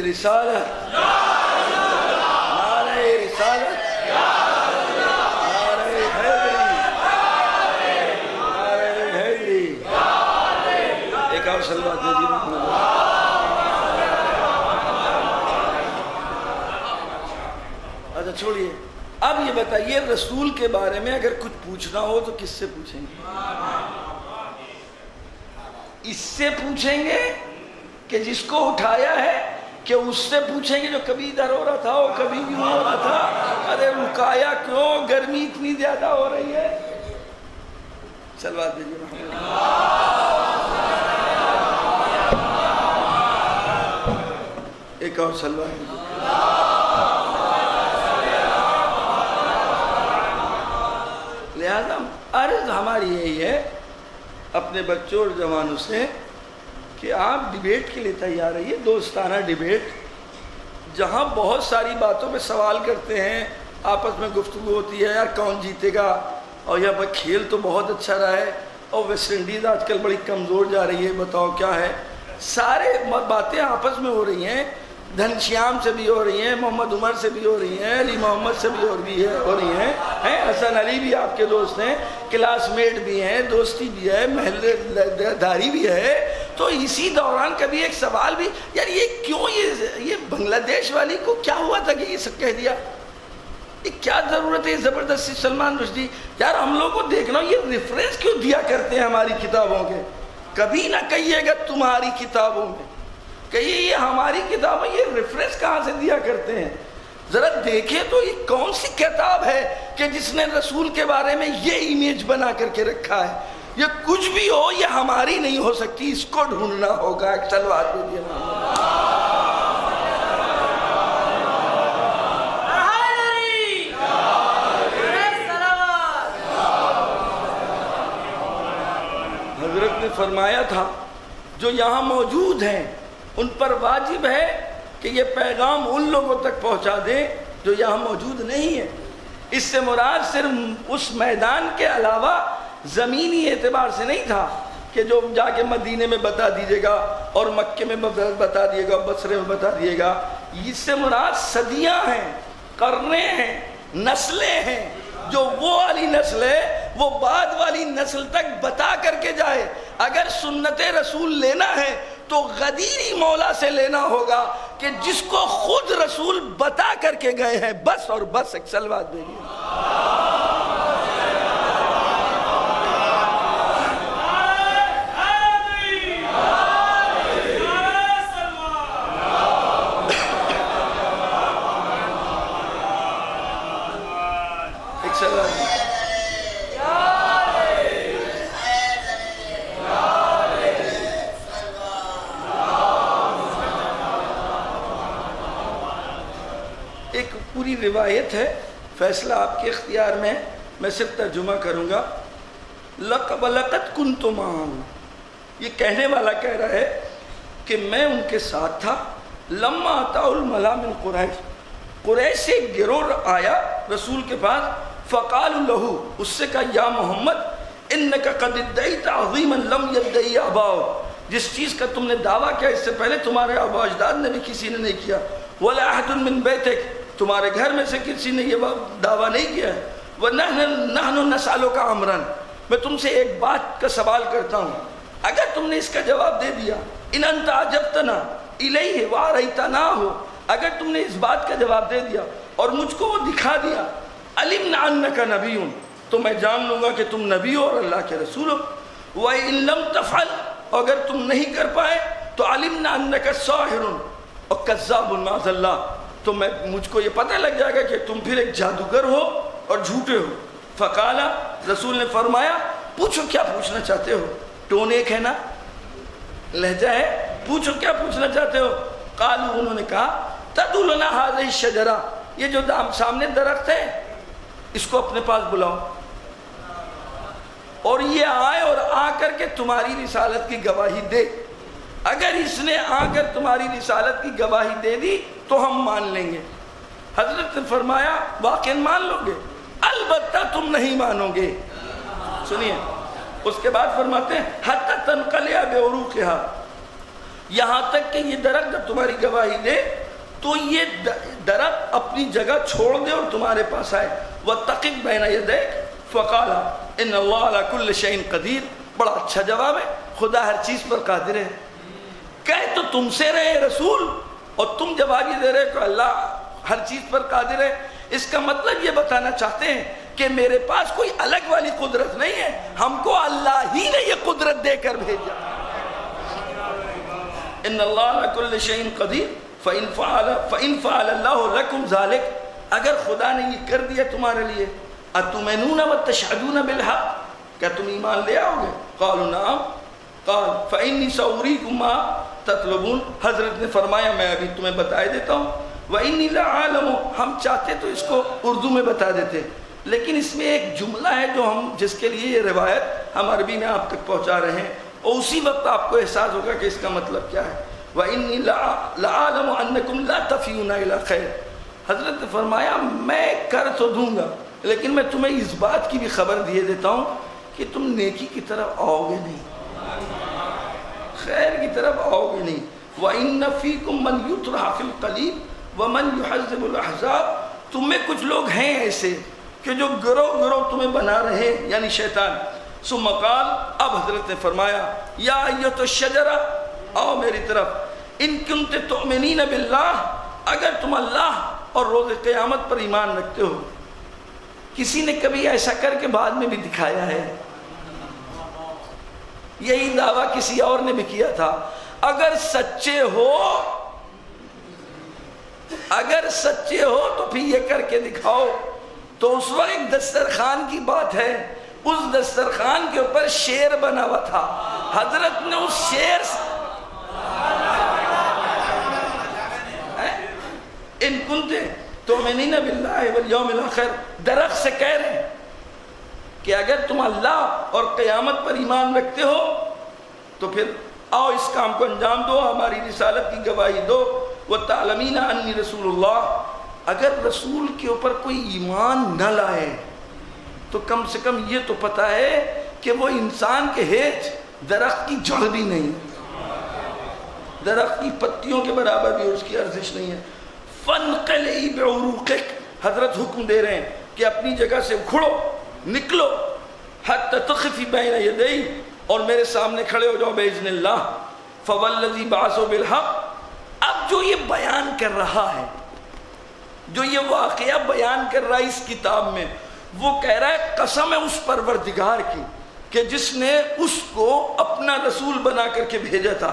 رسالت، نعرہ رسالت، نعرہ حیدری، نعرہ حیدری۔ ایک اور صلوات دے دیجیے محمد۔ اچھا چھوڑیے، اب یہ بتائیے رسول کے بارے میں اگر کچھ پوچھنا ہو تو کس سے پوچھیں گے؟ اس سے پوچھیں گے کہ جس کو اٹھایا ہے، کہ اس سے پوچھیں گے جو کبھی ادھر ہو رہا تھا اور کبھی بھی ہو رہا تھا؟ ارے رکایا کیوں؟ گرمی اتنی زیادہ ہو رہی ہے۔ صلوات دیجیے محمد۔ ایک اور صلوات دیجیے۔ لہذا عرض ہماری یہی ہے اپنے بچوں اور جوانوں سے کہ آپ ڈیبیٹ کے لیے تیار رہیے، دوستانہ ڈیبیٹ، جہاں بہت ساری باتوں پہ سوال کرتے ہیں، آپس میں گفتگو ہوتی ہے، یار کون جیتے گا، اور یہاں پر کھیل تو بہت اچھا رہا ہے، اور ویسٹ انڈیز آج کل بڑی کمزور جا رہی ہے، بتاؤ کیا ہے۔ سارے باتیں آپس میں ہو رہی ہیں، دھن شیام سے بھی ہو رہی ہیں، محمد عمر سے بھی ہو رہی ہیں، علی محمد سے بھی ہو رہی ہیں، حسن علی بھی آپ کے دوست ہیں، کلاس میٹ بھی ہیں، دوستی بھی ہے، محلے داری بھی ہے۔ تو اسی دوران کبھی ایک سوال بھی، یار یہ کیوں، یہ بنگلہ دیش والی کو کیا ہوا تھا کہ یہ سب کہہ دیا؟ یہ کیا ضرورت ہے زبردستی؟ سلمان رشدی، یار ہم لوگوں کو دیکھنا، یہ ریفرنس کیوں دیا کرتے ہیں ہماری کتابوں کے؟ کبھی نہ کہیے گا تمہاری کتابوں میں، کہیے یہ ہماری کتابیں، یہ ریفرنس کہاں سے دیا کرتے ہیں؟ ذرا دیکھیں تو یہ کون سی کتاب ہے کہ جس نے رسول کے بارے میں یہ امیج بنا کر کے رکھا ہے؟ یہ کچھ بھی ہو، یہ ہماری نہیں ہو سکتی، اس کو ڈھونڈنا ہوگا۔ ایک صلوات دیجیے حضرت نے فرمایا تھا جو یہاں موجود ہیں ان پر واجب ہے کہ یہ پیغام ان لوگوں تک پہنچا دیں جو یہاں موجود نہیں ہیں۔ اس سے مراد صرف اس میدان کے علاوہ زمینی اعتبار سے نہیں تھا، کہ جو جا کے مدینے میں بتا دیجیے گا اور مکے میں بتا دیے گا، بصرے میں بتا دیے گا، اس سے مراد صدیاں ہیں، قرنے ہیں، نسلیں ہیں۔ جو وہ والی نسل ہے وہ بعد والی نسل تک بتا کر کے جائے۔ اگر سنت رسول لینا ہے تو غدیری مولا سے لینا ہوگا کہ جس کو خود رسول بتا کر کے گئے ہیں، بس اور بس۔ ایک صلوات دے گی۔ ایک پوری روایت ہے، فیصلہ آپ کے اختیار میں، میں صرف ترجمہ کروں گا۔ لَقَدْ كُنْتُ مَعَهُمْ، یہ کہنے والا کہہ رہا ہے کہ میں ان کے ساتھ تھا۔ لَمَّا أَتَاهُ الْمَلَأُ مِنْ قُرَيْشٍ، قریش سے ایک گروہ آیا رسول کے پاس، فَقَالُوا لَهُ، اس سے کہا یا محمد إِنَّكَ قَدِ ادَّعِيتَ عَظِيمًا لَمْ يَدَّعِهِ آبَاؤُهُ، جس چیز کا تم نے دعویٰ کیا اس سے پہلے تمہارے آبا اجداد نے بھی کسی نے نہیں کیا۔ وَلَا أَحَدٌ مِّن بَيْتِكَ، تمہارے گھر میں سے کسی نے یہ دعویٰ نہیں کیا ہے۔ وَنَحْنُ نَسْأَلُكَ أَمْرًا، میں تم سے ایک بات کا سوال کرتا ہوں، اگر تم نے اس کا جواب دے دیا، إِنْ أَنْتَ عَجَبْتَنَا إِلَيْهِ وَأَرَيْتَنَاهُ، اگر تم نے اس بات کا جواب دے دیا اور مجھ کو وہ دکھا دیا، عَلِمْنَا أَنَّكَ نَبِيٌّ، تو میں جان لوں گا کہ تم نبی ہو اور اللہ کے رسول ہو۔ وَإِن لَمْ تَفْعَلْ، اگر تم نہیں کر پائے تو عَلِمْنَا أَنَّكَ سَاحِرٌ وَكَذَّابٌ مَعَاذَ اللَّهِ، تو مجھ کو یہ پتہ لگ جائے گا کہ تم پھر ایک جادوگر ہو اور جھوٹے ہو۔ فقال، رسول نے فرمایا پوچھو کیا پوچھنا چاہتے ہو، ٹون ایک ہے نا، لہجہ ہے، پوچھو کیا پوچھنا چاہتے ہو۔ قالوا، انہوں نے کہا تدعو لنا هذه الشجرہ، یہ جو سامنے درخت ہے اس کو اپنے پاس بلاؤ اور یہ آئے اور آ کر کے تمہاری رسالت کی گواہی دے۔ اگر اس نے آ کر تمہاری رسالت کی گواہی دے دی تو ہم مان لیں گے۔ حضرت نے فرمایا واقعی مان لو گے؟ البتہ تم نہیں مانو گے۔ سنیے، اس کے بعد فرماتے ہیں حتی تنقلع بعروقها، یہاں تک کہ یہ درخت جب تمہاری گواہی دے تو یہ درخت اپنی جگہ چھوڑ دے اور تمہارے پاس آئے۔ وَتَقِفْ بَيْنَ يَدَيْكَ فَقَالَ إِنَّ اللَّهَ عَلَى كُلِّ شَيْءٍ قَدِيرٌ، بڑا اچھا جواب ہے، خدا ہر چیز پر قادر ہے۔ کہہ تو تم سے رہے رسول اور تم جواب یہ دے رہے کہ اللہ ہر چیز پر قادر ہے، اس کا مطلب یہ بتانا چاہتے ہیں کہ میرے پاس کوئی الگ والی قدرت نہیں ہے، ہم کو اللہ ہی نے یہ قدرت دے کر بھیجا۔ ان اللہ علی کل شیء قدیر فإن فعل اللہ لکم ذلک، اگر خدا نے یہ کر دیا تمہارے لیے، اتؤمنون وتشهدون بالحق، کیا تم ایمان لے آؤ گے؟ قالوا نعم، قال فإني سأريكم ما تطلبون، حضرت نے فرمایا میں ابھی تمہیں بتائے دیتا ہوں۔ وإني لعالم، ہم چاہتے تو اس کو اردو میں بتا دیتے، لیکن اس میں ایک جملہ ہے جو ہم جس کے لیے یہ روایت ہم عربی میں آپ تک پہنچا رہے ہیں اور اسی وقت آپ کو احساس ہوگا کہ اس کا مطلب کیا ہے۔ وإني لعالم أنكم لا تفيئون إلى خير، حضرت نے فرمایا میں کر تو دوں گا لیکن میں تمہیں اس بات کی بھی خبر دیے دیتا ہوں کہ تم نیکی کی طرف آؤ گے نہیں، خیر کی طرف آؤ گے نہیں۔ وَإِنَّ فِيكُم مَّن يُطْرَحُ فِي الْقَلِيلِ وَمَن يُحَذِّبُ الْأَحْزَابَ، تم میں کچھ لوگ ہیں ایسے کہ جو گروہ گروہ تمہیں بنا رہے ہیں، یعنی شیطان۔ ثم قال، اب حضرت نے فرمایا یا ایتھا الشجرہ، آؤ میری طرف، ان کنت تؤمنین باللہ، اگر تم اللہ اور روز قیامت پر ایمان رکھتے ہو۔ کسی نے کبھی ایسا کر کے بعد میں بھی دکھایا ہے؟ یہی دعویٰ کسی اور نے بھی کیا تھا۔ اگر سچے ہو تو پھر یہ کر کے دکھاؤ۔ تو اس وقت ایک دسترخوان کی بات ہے، اس دسترخوان کے اوپر شیر بنا ہوا تھا، حضرت نے اس شیر ان کنتے تؤمنین باللہ والیوم الآخر، درخت سے کہہ رہے ہیں کہ اگر تم اللہ اور قیامت پر ایمان رکھتے ہو تو پھر آؤ اس کام کو انجام دو، ہماری رسالت کی گواہی دو۔ وَتَعْلَمِينَ أَنِّي رَسُولُ اللَّهِ، اگر رسول کے اوپر کوئی ایمان نہ لائے تو کم سے کم یہ تو پتہ ہے کہ وہ انسان کے ہیچ درخت کی جڑ بھی نہیں، درخت کی پتیوں کے برابر بھی اس کی ارزش نہیں ہے۔ فَانْقَلِعِ بِعُرُوقِكَ، حضرت حکم دے رہے ہیں کہ اپنی جگہ سے اکھڑو، نکلو، حَتَّى تَخِفِ بَيْنَ يَدَيْ، اور میرے سامنے کھڑے ہو جاؤ بِإِذْنِ اللَّهِ فَوَالَّذِي بَعَثَهُ بِالْحَقِّ۔ اب جو یہ بیان کر رہا ہے، جو یہ واقعہ بیان کر رہا ہے اس کتاب میں، وہ کہہ رہا ہے قسم ہے اس پروردگار کی کہ جس نے اس کو اپنا رسول بنا کر کے بھیجا تھا،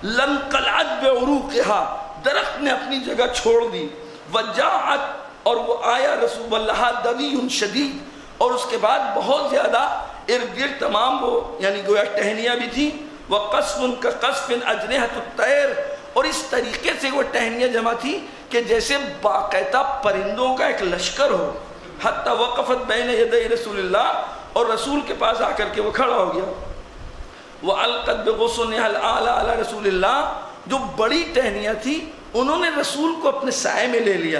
لَنْقَلْعَتْ بِعُرُوقِهَا، درخت نے اپنی جگہ چھوڑ دی، وَجَاعَتْ، اور وہ آیا رسول اللہ دوی شدید، اور اس کے بعد بہت زیادہ ارد گرد تمام وہ یعنی گویا ٹہنیاں بھی تھیں، وَقَصْفٌ كَقَصْفٍ أَجْنِحَةُ الطَّيْرِ، اور اس طریقے سے وہ ٹہنیاں جمع تھی کہ جیسے باقاعدہ پرندوں کا ایک لشکر ہو۔ حَتَّى وَقَفَتْ بَيْنَ يَدَيْ رسول اللہ، اور رسول کے پاس آ کر کے وہ کھڑا ہو گیا۔ وَأَلْقَتْ بِغُصُنِهَا الْأَعْلَىٰ عَلَىٰ رسول اللہ، جو بڑی ٹہنیاں تھی انہوں نے رسول کو اپنے سائے میں لے لیا۔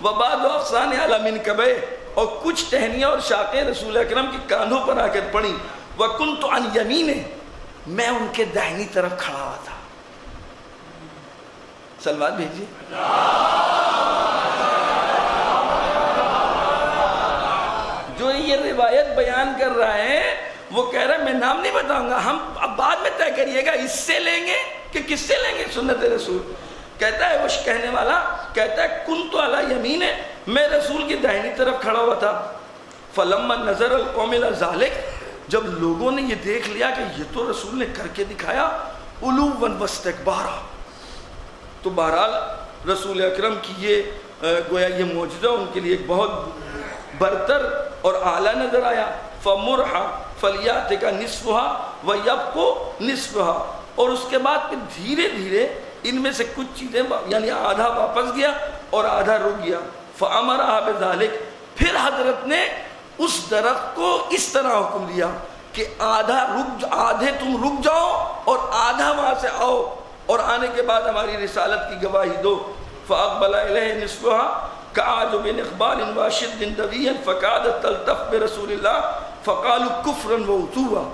وَبَعْضُ أَغْصَانِهَا عَلَىٰ مِنْكَبَيْهِ، اور کچھ ٹہنیاں اور شاخیں رسول اکرم کی کاندھوں پر آ کر پڑی۔ وَكُنْتُ عَنْ يَمِينِهِ، میں ان کے داہنی طرف کھڑا ہوا تھا۔ سلوات بھیجیے۔ جو یہ روایت بیان کر رہا ہے وہ کہہ رہا ہے میں نام نہیں بتاؤں گا، ہم اب بعد میں طے کریے گا اس سے لیں گے کہ کس سے لیں گے سنت رسول۔ کہتا ہے وہ کہنے والا کہتا ہے کنت علی یمین، میں رسول کی داہنی طرف کھڑا ہوا تھا۔ فلما نظر القوم الی ذلک، جب لوگوں نے یہ دیکھ لیا کہ یہ تو رسول نے کر کے دکھایا، علوا واستکبارا، تو بہرحال رسول اکرم کی یہ گویا یہ معجزہ ان کے لیے ایک بہت برتر اور اعلیٰ نظر آیا۔ فَمُرْحَ فَلْيَأْتِكَ نِصْفُهَا وَيَبْقُ نِصْفُهَا، اور اس کے بعد پھر دھیرے دھیرے ان میں سے کچھ چیزیں یعنی آدھا واپس گیا اور آدھا رک گیا۔ فَأَمَرَهَا بِذَلِكَ، پھر حضرت نے اس درخت کو اس طرح حکم دیا کہ آدھے تم رک جاؤ اور آدھا وہاں سے آؤ، اور آنے کے بعد ہماری رسالت کی گواہی دو۔ فَأَقْبَلَ إِلَيْهِ نِصْفُهَا كَعَجُبٍ إِقْبَالٍ وَشِدٍّ دَوِيًّا فَكَادَتْ تَلْتَفُّ بِرَسُولِ اللَّهِ فَقَالُوا كُفْرًا وَعُتُوًّا۔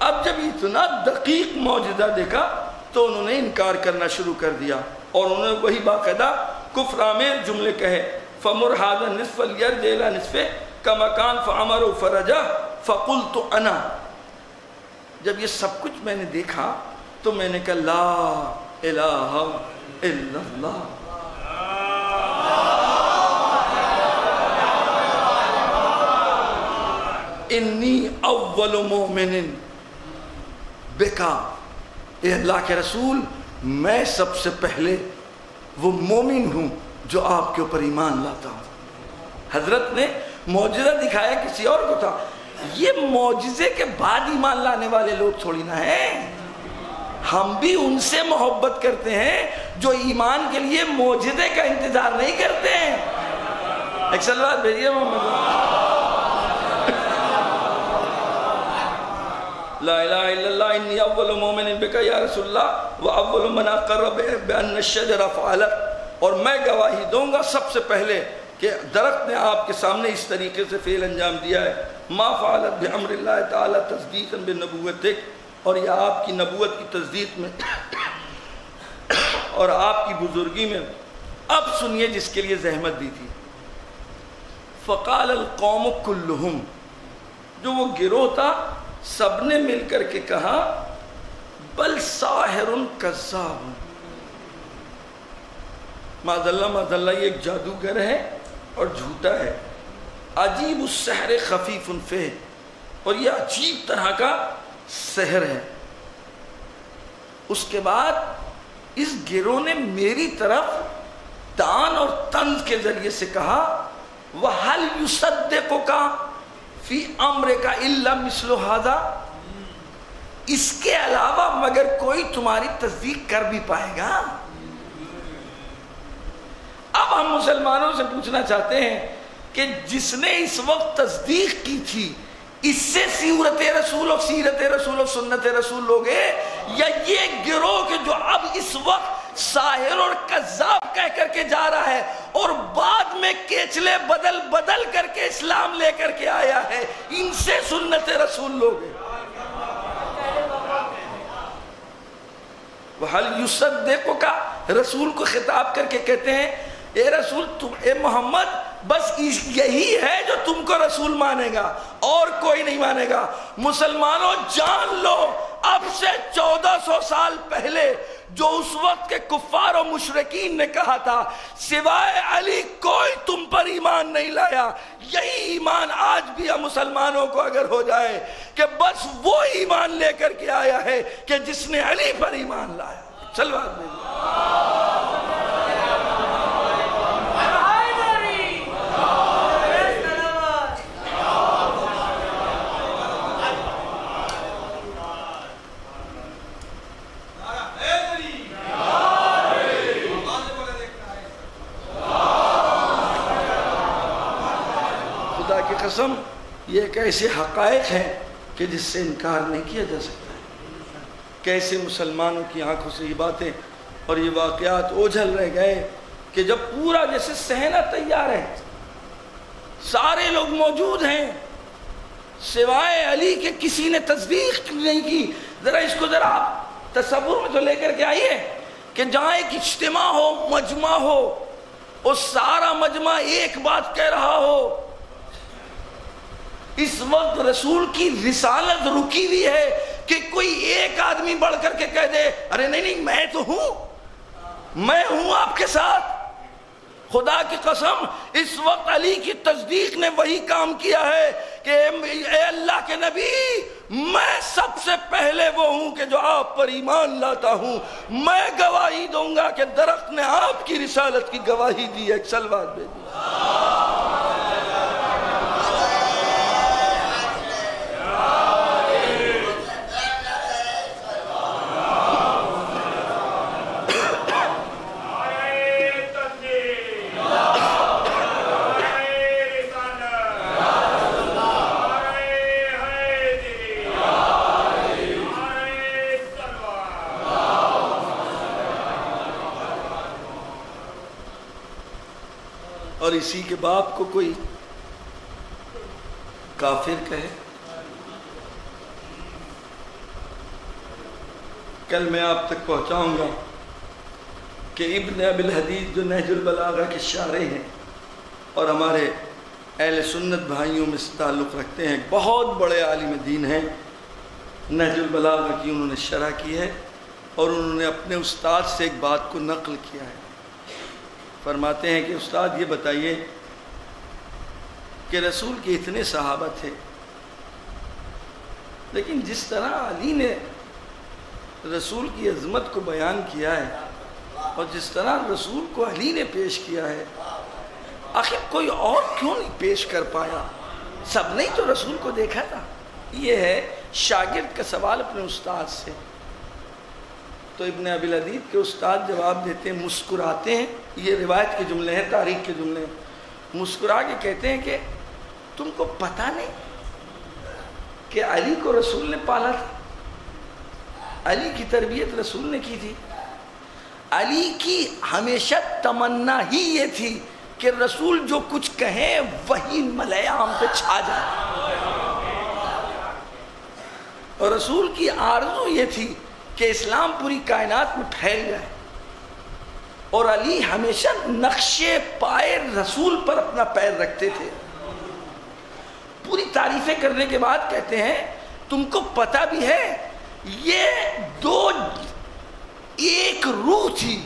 اب جب اتنا دقیق معجزہ دیکھا تو انہوں نے انکار کرنا شروع کر دیا، اور انہوں نے وہی باقاعدہ کفر آمیز جملے کہے۔ فَمُرْ هَذَا النِّصْفَ لْيَرْجِعَ إِلَىٰ نِصْفِهِ كَمَا كَانَ فَأَمَرَهُ فَرَجَعَ فَقُلْتُ أَنَا۔ جب یہ سب کچھ میں نے دیکھا تو میں نے کہا لا الہ الا اللہ، انی اول مومن بکا، اے اللہ کے رسول میں سب سے پہلے وہ مومن ہوں جو آپ کے اوپر ایمان لاتا ہوں۔ حضرت نے معجزہ دکھایا کسی اور کو تھا، یہ معجزے کے بعد ایمان لانے والے لوگ تھوڑی نہ ہیں۔ ہم بھی ان سے محبت کرتے ہیں جو ایمان کے لیے معجزے کا انتظار نہیں کرتے ہیں۔ ایک صلوات بھیجیے محمد۔ لا الہ الا اللہ انی اول مومن بکا یا رسول اللہ و اول من اقر بان الشجر فعلت، اور میں گواہی دوں گا سب سے پہلے کہ درخت نے آپ کے سامنے اس طریقے سے فعل انجام دیا ہے۔ ما فعلت بامر اللہ تعالی تصدیقا بنبوتک، اور یہ آپ کی نبوت کی تصدیق میں اور آپ کی بزرگی میں۔ اب سنیے جس کے لیے زحمت دی تھی۔ فقال القوم کلہم، جو وہ گروہ تھا سب نے مل کر کے کہا بل ساحر کذاب، معاذ اللہ یہ ایک جادوگر ہے اور جھوٹا ہے۔ عجیب السحر خفیف فہ، اور یہ عجیب طرح کا سحر ہے۔ اس کے بعد اس گروہ نے میری طرف تان اور طنز کے ذریعے سے کہا وَهَلْ يُصَدِّقُكَ فی امرک الا مثل ھذا، اس کے علاوہ مگر کوئی تمہاری تصدیق کر بھی پائے گا؟ اب ہم مسلمانوں سے پوچھنا چاہتے ہیں کہ جس نے اس وقت تصدیق کی تھی اس سے سیرت رسول اور سنت رسول لوگے، یا یہ گروہ کہ جو اب اس وقت ساحر اور کذاب کہہ کر کے جا رہا ہے اور بعد میں کیچلے بدل کر کے اسلام لے کر کے آیا ہے، ان سے سنت رسول لوگے؟ وَهَلْ يُصَدِّقُكَ، رسول کو خطاب کر کے کہتے ہیں اے رسول اے محمد بس یہی ہے جو تم کو رسول مانے گا، اور کوئی نہیں مانے گا۔ مسلمانوں جان لو، اب سے 1400 سال پہلے جو اس وقت کے کفار و مشرکین نے کہا تھا سوائے علی کوئی تم پر ایمان نہیں لایا، یہی ایمان آج بھی ہم مسلمانوں کو اگر ہو جائے کہ بس وہ ایمان لے کر کے آیا ہے کہ جس نے علی پر ایمان لایا۔ صلوات میں قسم، یہ ایک ایسے حقائق ہیں کہ جس سے انکار نہیں کیا جا سکتا ہے۔ کیسے مسلمانوں کی آنکھوں سے یہ باتیں اور یہ واقعات اوجھل رہ گئے کہ جب پورا جیسے صحنہ تیار ہے، سارے لوگ موجود ہیں، سوائے علی کے کسی نے تصدیق نہیں کی۔ ذرا اس کو ذرا آپ تصور میں تو لے کر کے آئیے کہ جہاں ایک اجتماع ہو، مجمع ہو، اور سارا مجمع ایک بات کہہ رہا ہو۔ اس وقت رسول کی رسالت رکی ہوئی ہے کہ کوئی ایک آدمی بڑھ کر کے کہہ دے ارے نہیں میں تو ہوں، میں ہوں آپ کے ساتھ۔ خدا کی قسم اس وقت علی کی تصدیق نے وہی کام کیا ہے کہ اے اللہ کے نبی میں سب سے پہلے وہ ہوں کہ جو آپ پر ایمان لاتا ہوں، میں گواہی دوں گا کہ درخت نے آپ کی رسالت کی گواہی دی ہے۔ صلوات بھیجو۔ اور اسی کے باپ کو کوئی کافر کہے۔ کل میں آپ تک پہنچاؤں گا کہ ابن ابی الحدید جو نہج البلاغہ کے شارح ہیں اور ہمارے اہل سنت بھائیوں میں سے تعلق رکھتے ہیں، بہت بڑے عالم دین ہیں، نہج البلاغہ کی انہوں نے شرح کی ہے اور انہوں نے اپنے استاد سے ایک بات کو نقل کیا ہے۔ فرماتے ہیں کہ استاد یہ بتائیے کہ رسول کے اتنے صحابہ تھے، لیکن جس طرح علی نے رسول کی عظمت کو بیان کیا ہے اور جس طرح رسول کو علی نے پیش کیا ہے، آخر کوئی اور کیوں نہیں پیش کر پایا؟ سب نے تو رسول کو دیکھا تھا۔ یہ ہے شاگرد کا سوال اپنے استاد سے۔ تو ابن ابی الحدید کے استاد جواب دیتے ہیں، مسکراتے ہیں، یہ روایت کے جملے ہیں، تاریخ کے جملے ہیں، مسکرا کے کہتے ہیں کہ تم کو پتہ نہیں کہ علی کو رسول نے پالا تھا، علی کی تربیت رسول نے کی تھی، علی کی ہمیشہ تمنا ہی یہ تھی کہ رسول جو کچھ کہیں وہی ملائے عام پہ چھا جائے، اور رسول کی آرزو یہ تھی کہ اسلام پوری کائنات میں پھیل جائے، اور علی ہمیشہ نقش پائے رسول پر اپنا پیر رکھتے تھے۔ پوری تعریفیں کرنے کے بعد کہتے ہیں تم کو پتہ بھی ہے یہ دو ایک روح تھی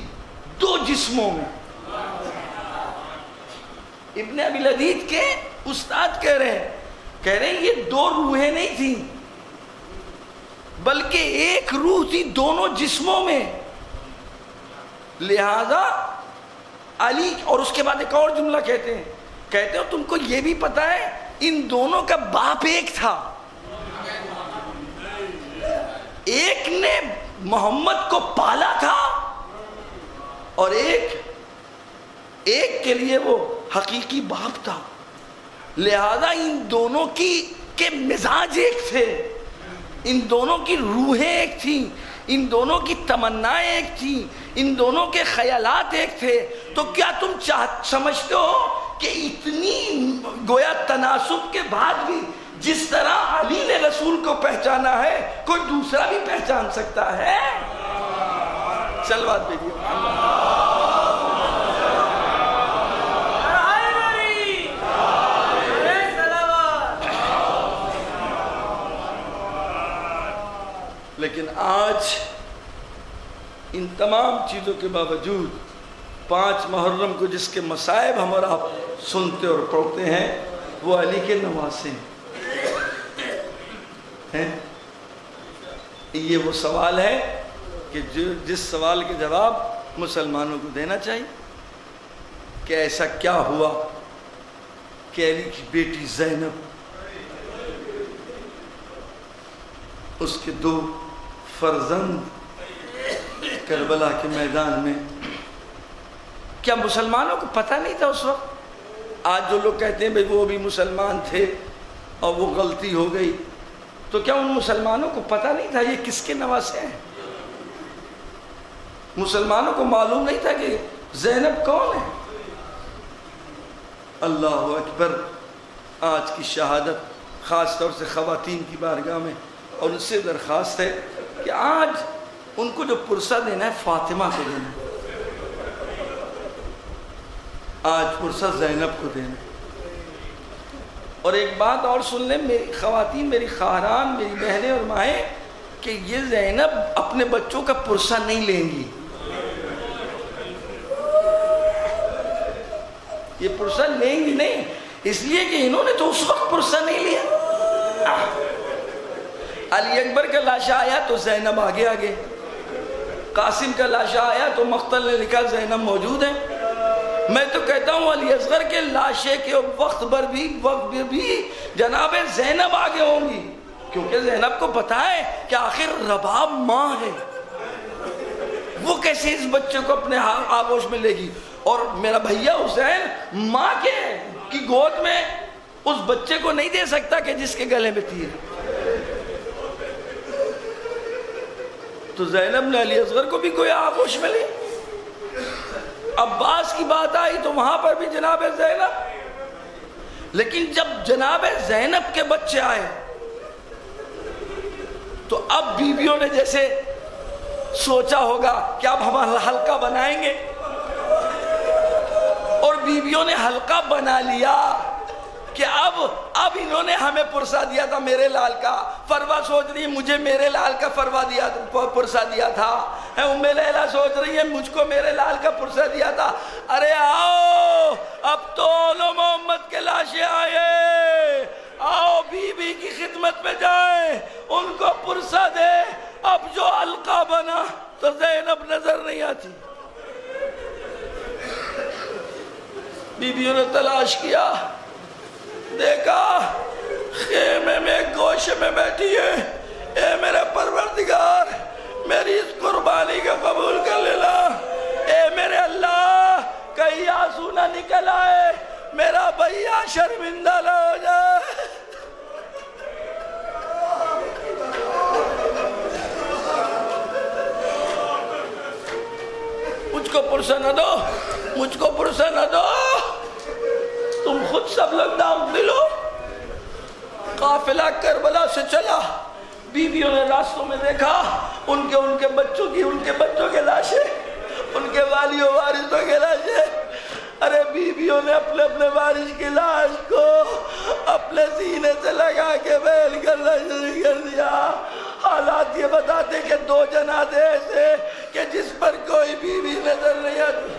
دو جسموں میں۔ ابن ابی الحدید کے استاد کہہ رہے ہیں یہ دو روحیں نہیں تھیں بلکہ ایک روح تھی دونوں جسموں میں، لہذا علی، اور اس کے بعد ایک اور جملہ کہتے ہیں تم کو یہ بھی پتہ ہے ان دونوں کا باپ ایک تھا، ایک نے محمد کو پالا تھا اور ایک کے لیے وہ حقیقی باپ تھا، لہذا ان دونوں کے مزاج ایک تھے، ان دونوں کی روحیں ایک تھیں، ان دونوں کی تمنائیں ایک تھیں، ان دونوں کے خیالات ایک تھے۔ تو کیا تم سمجھتے ہو کہ اتنی گویا تناسب کے بعد بھی جس طرح علی نے رسول کو پہچانا ہے کوئی دوسرا بھی پہچان سکتا ہے؟ صلوات بھیجیے. لیکن آج ان تمام چیزوں کے باوجود 5 محرم کو جس کے مصائب ہم اور آپ سنتے اور پڑھتے ہیں وہ علی کے نواسے ہیں. یہ وہ سوال ہے کہ جس سوال کے جواب مسلمانوں کو دینا چاہیے کہ ایسا کیا ہوا کہ علی کی بیٹی زینب اس کے 2 فرزند کربلا کے میدان میں. کیا مسلمانوں کو پتہ نہیں تھا اس وقت؟ آج جو لوگ کہتے ہیں بھئی وہ بھی مسلمان تھے اور وہ غلطی ہو گئی، تو کیا ان مسلمانوں کو پتہ نہیں تھا یہ کس کے نواسے ہیں؟ مسلمانوں کو معلوم نہیں تھا کہ زینب کون ہے؟ اللہ اکبر. آج کی شہادت خاص طور سے خواتین کی بارگاہ میں اور ان سے درخواست ہے کہ آج ان کو جو پرسہ دینا ہے فاطمہ کو دینا ہے، آج پرسہ زینب کو دینا ہے. اور ایک بات اور سن لیں میری خواتین، میری خواہران، میری بہنیں اور مائیں، کہ یہ زینب اپنے بچوں کا پرسہ نہیں لیں گی. یہ پرسہ لیں گی نہیں، اس لیے کہ انہوں نے تو اس وقت پرسہ نہیں لیا. علی اکبر کا لاشا آیا تو زینب آگے آگے، قاسم کا لاشا آیا تو مقتل نے لکھا زینب موجود ہے. میں تو کہتا ہوں علی اصغر کے لاشے کے وقت پر بھی جناب زینب آگے ہوں گی، کیونکہ زینب کو پتا ہے کہ آخر رباب ماں ہے، وہ کیسے اس بچے کو اپنے آغوش میں لے گی. اور میرا بھیا حسین ماں کی گود میں اس بچے کو نہیں دے سکتا کہ جس کے گلے میں تیر. تو زینب نے علی اصغر کو بھی کوئی آغوش میں لی. عباس کی بات آئی تو وہاں پر بھی جناب زینب. لیکن جب جناب زینب کے بچے آئے تو اب بیویوں نے جیسے سوچا ہوگا کہ اب ہم حلقہ بنائیں گے، اور بیویوں نے حلقہ بنا لیا کہ اب انہوں نے ہمیں پرسہ دیا تھا میرے لال کا. فروا سوچ رہی ہے مجھے میرے لال کا پرسہ دیا تھا. ام لیلہ سوچ رہی ہے مجھ کو میرے لال کا پرسہ دیا تھا. ارے آؤ اب تو محمد کے لاشے آئے، آؤ بی بی کی خدمت میں جائیں، ان کو پرسہ دے. اب جو حلقہ بنا تو زینب نظر نہیں آتی. بیویوں نے تلاش کیا، دیکھا خیمے میں گوشے میں بیٹھی ہے. اے میرے پروردگار میری اس قربانی کا قبول کر لینا. اے میرے اللہ کہیں آنسو نہ نکل آئے، میرا بھیا شرمندہ نہ ہو جائے. مجھ کو پرسہ نہ دو، مجھ کو پرسہ نہ دو، تم خود سب لوگ دام دلو. قافلہ کربلا سے چلا، بیویوں نے راستوں میں دیکھا ان کے بچوں کے لاشیں، ان کے والیوں وارثوں کے لاشیں. ارے بیویوں نے اپنے وارث کی لاش کو اپنے سینے سے لگا کے بیل کرنا شروع کر دیا. حالات یہ بتاتے کہ 2 جنازے ایسے کہ جس پر کوئی بیوی نظر نہیں آتی.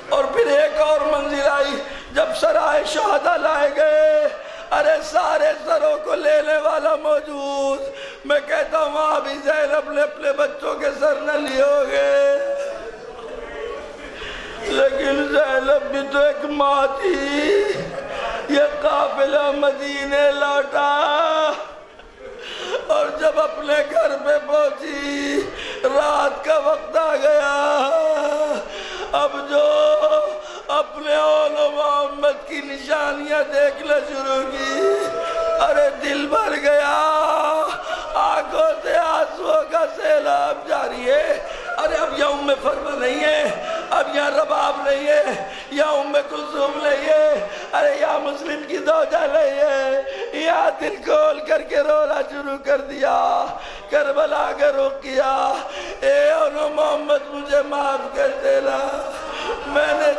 اور پھر ایک اور منزل آئی جب سرائے شہداء لائے گئے. ارے سارے سروں کو لینے والا موجود. میں کہتا ہوں وہاں بھی زینب نے اپنے بچوں کے سر نہ لیے ہوگے، لیکن زینب بھی تو ایک ماں تھی. یہ قافلہ مدینے لوٹا اور جب اپنے گھر پہ پہنچی رات کا وقت آ گیا. اب جو اپنے اول محمد کی نشانیاں دیکھنا شروع کی، ارے دل بھر گیا، آنکھوں سے آنسوؤں کا سیلاب جاری ہے. ارے اب یہ ام فرما نہیں ہے، اب اب یا رباب لئیے یا ام کلثوم لئیے، ارے یا مسلم کی زوجہ لئیے، یا دل کھول کر کے رونا شروع کر دیا، کربلا کا رخ کیا، اے انہوں محمد مجھے معاف کر دینا، میں نے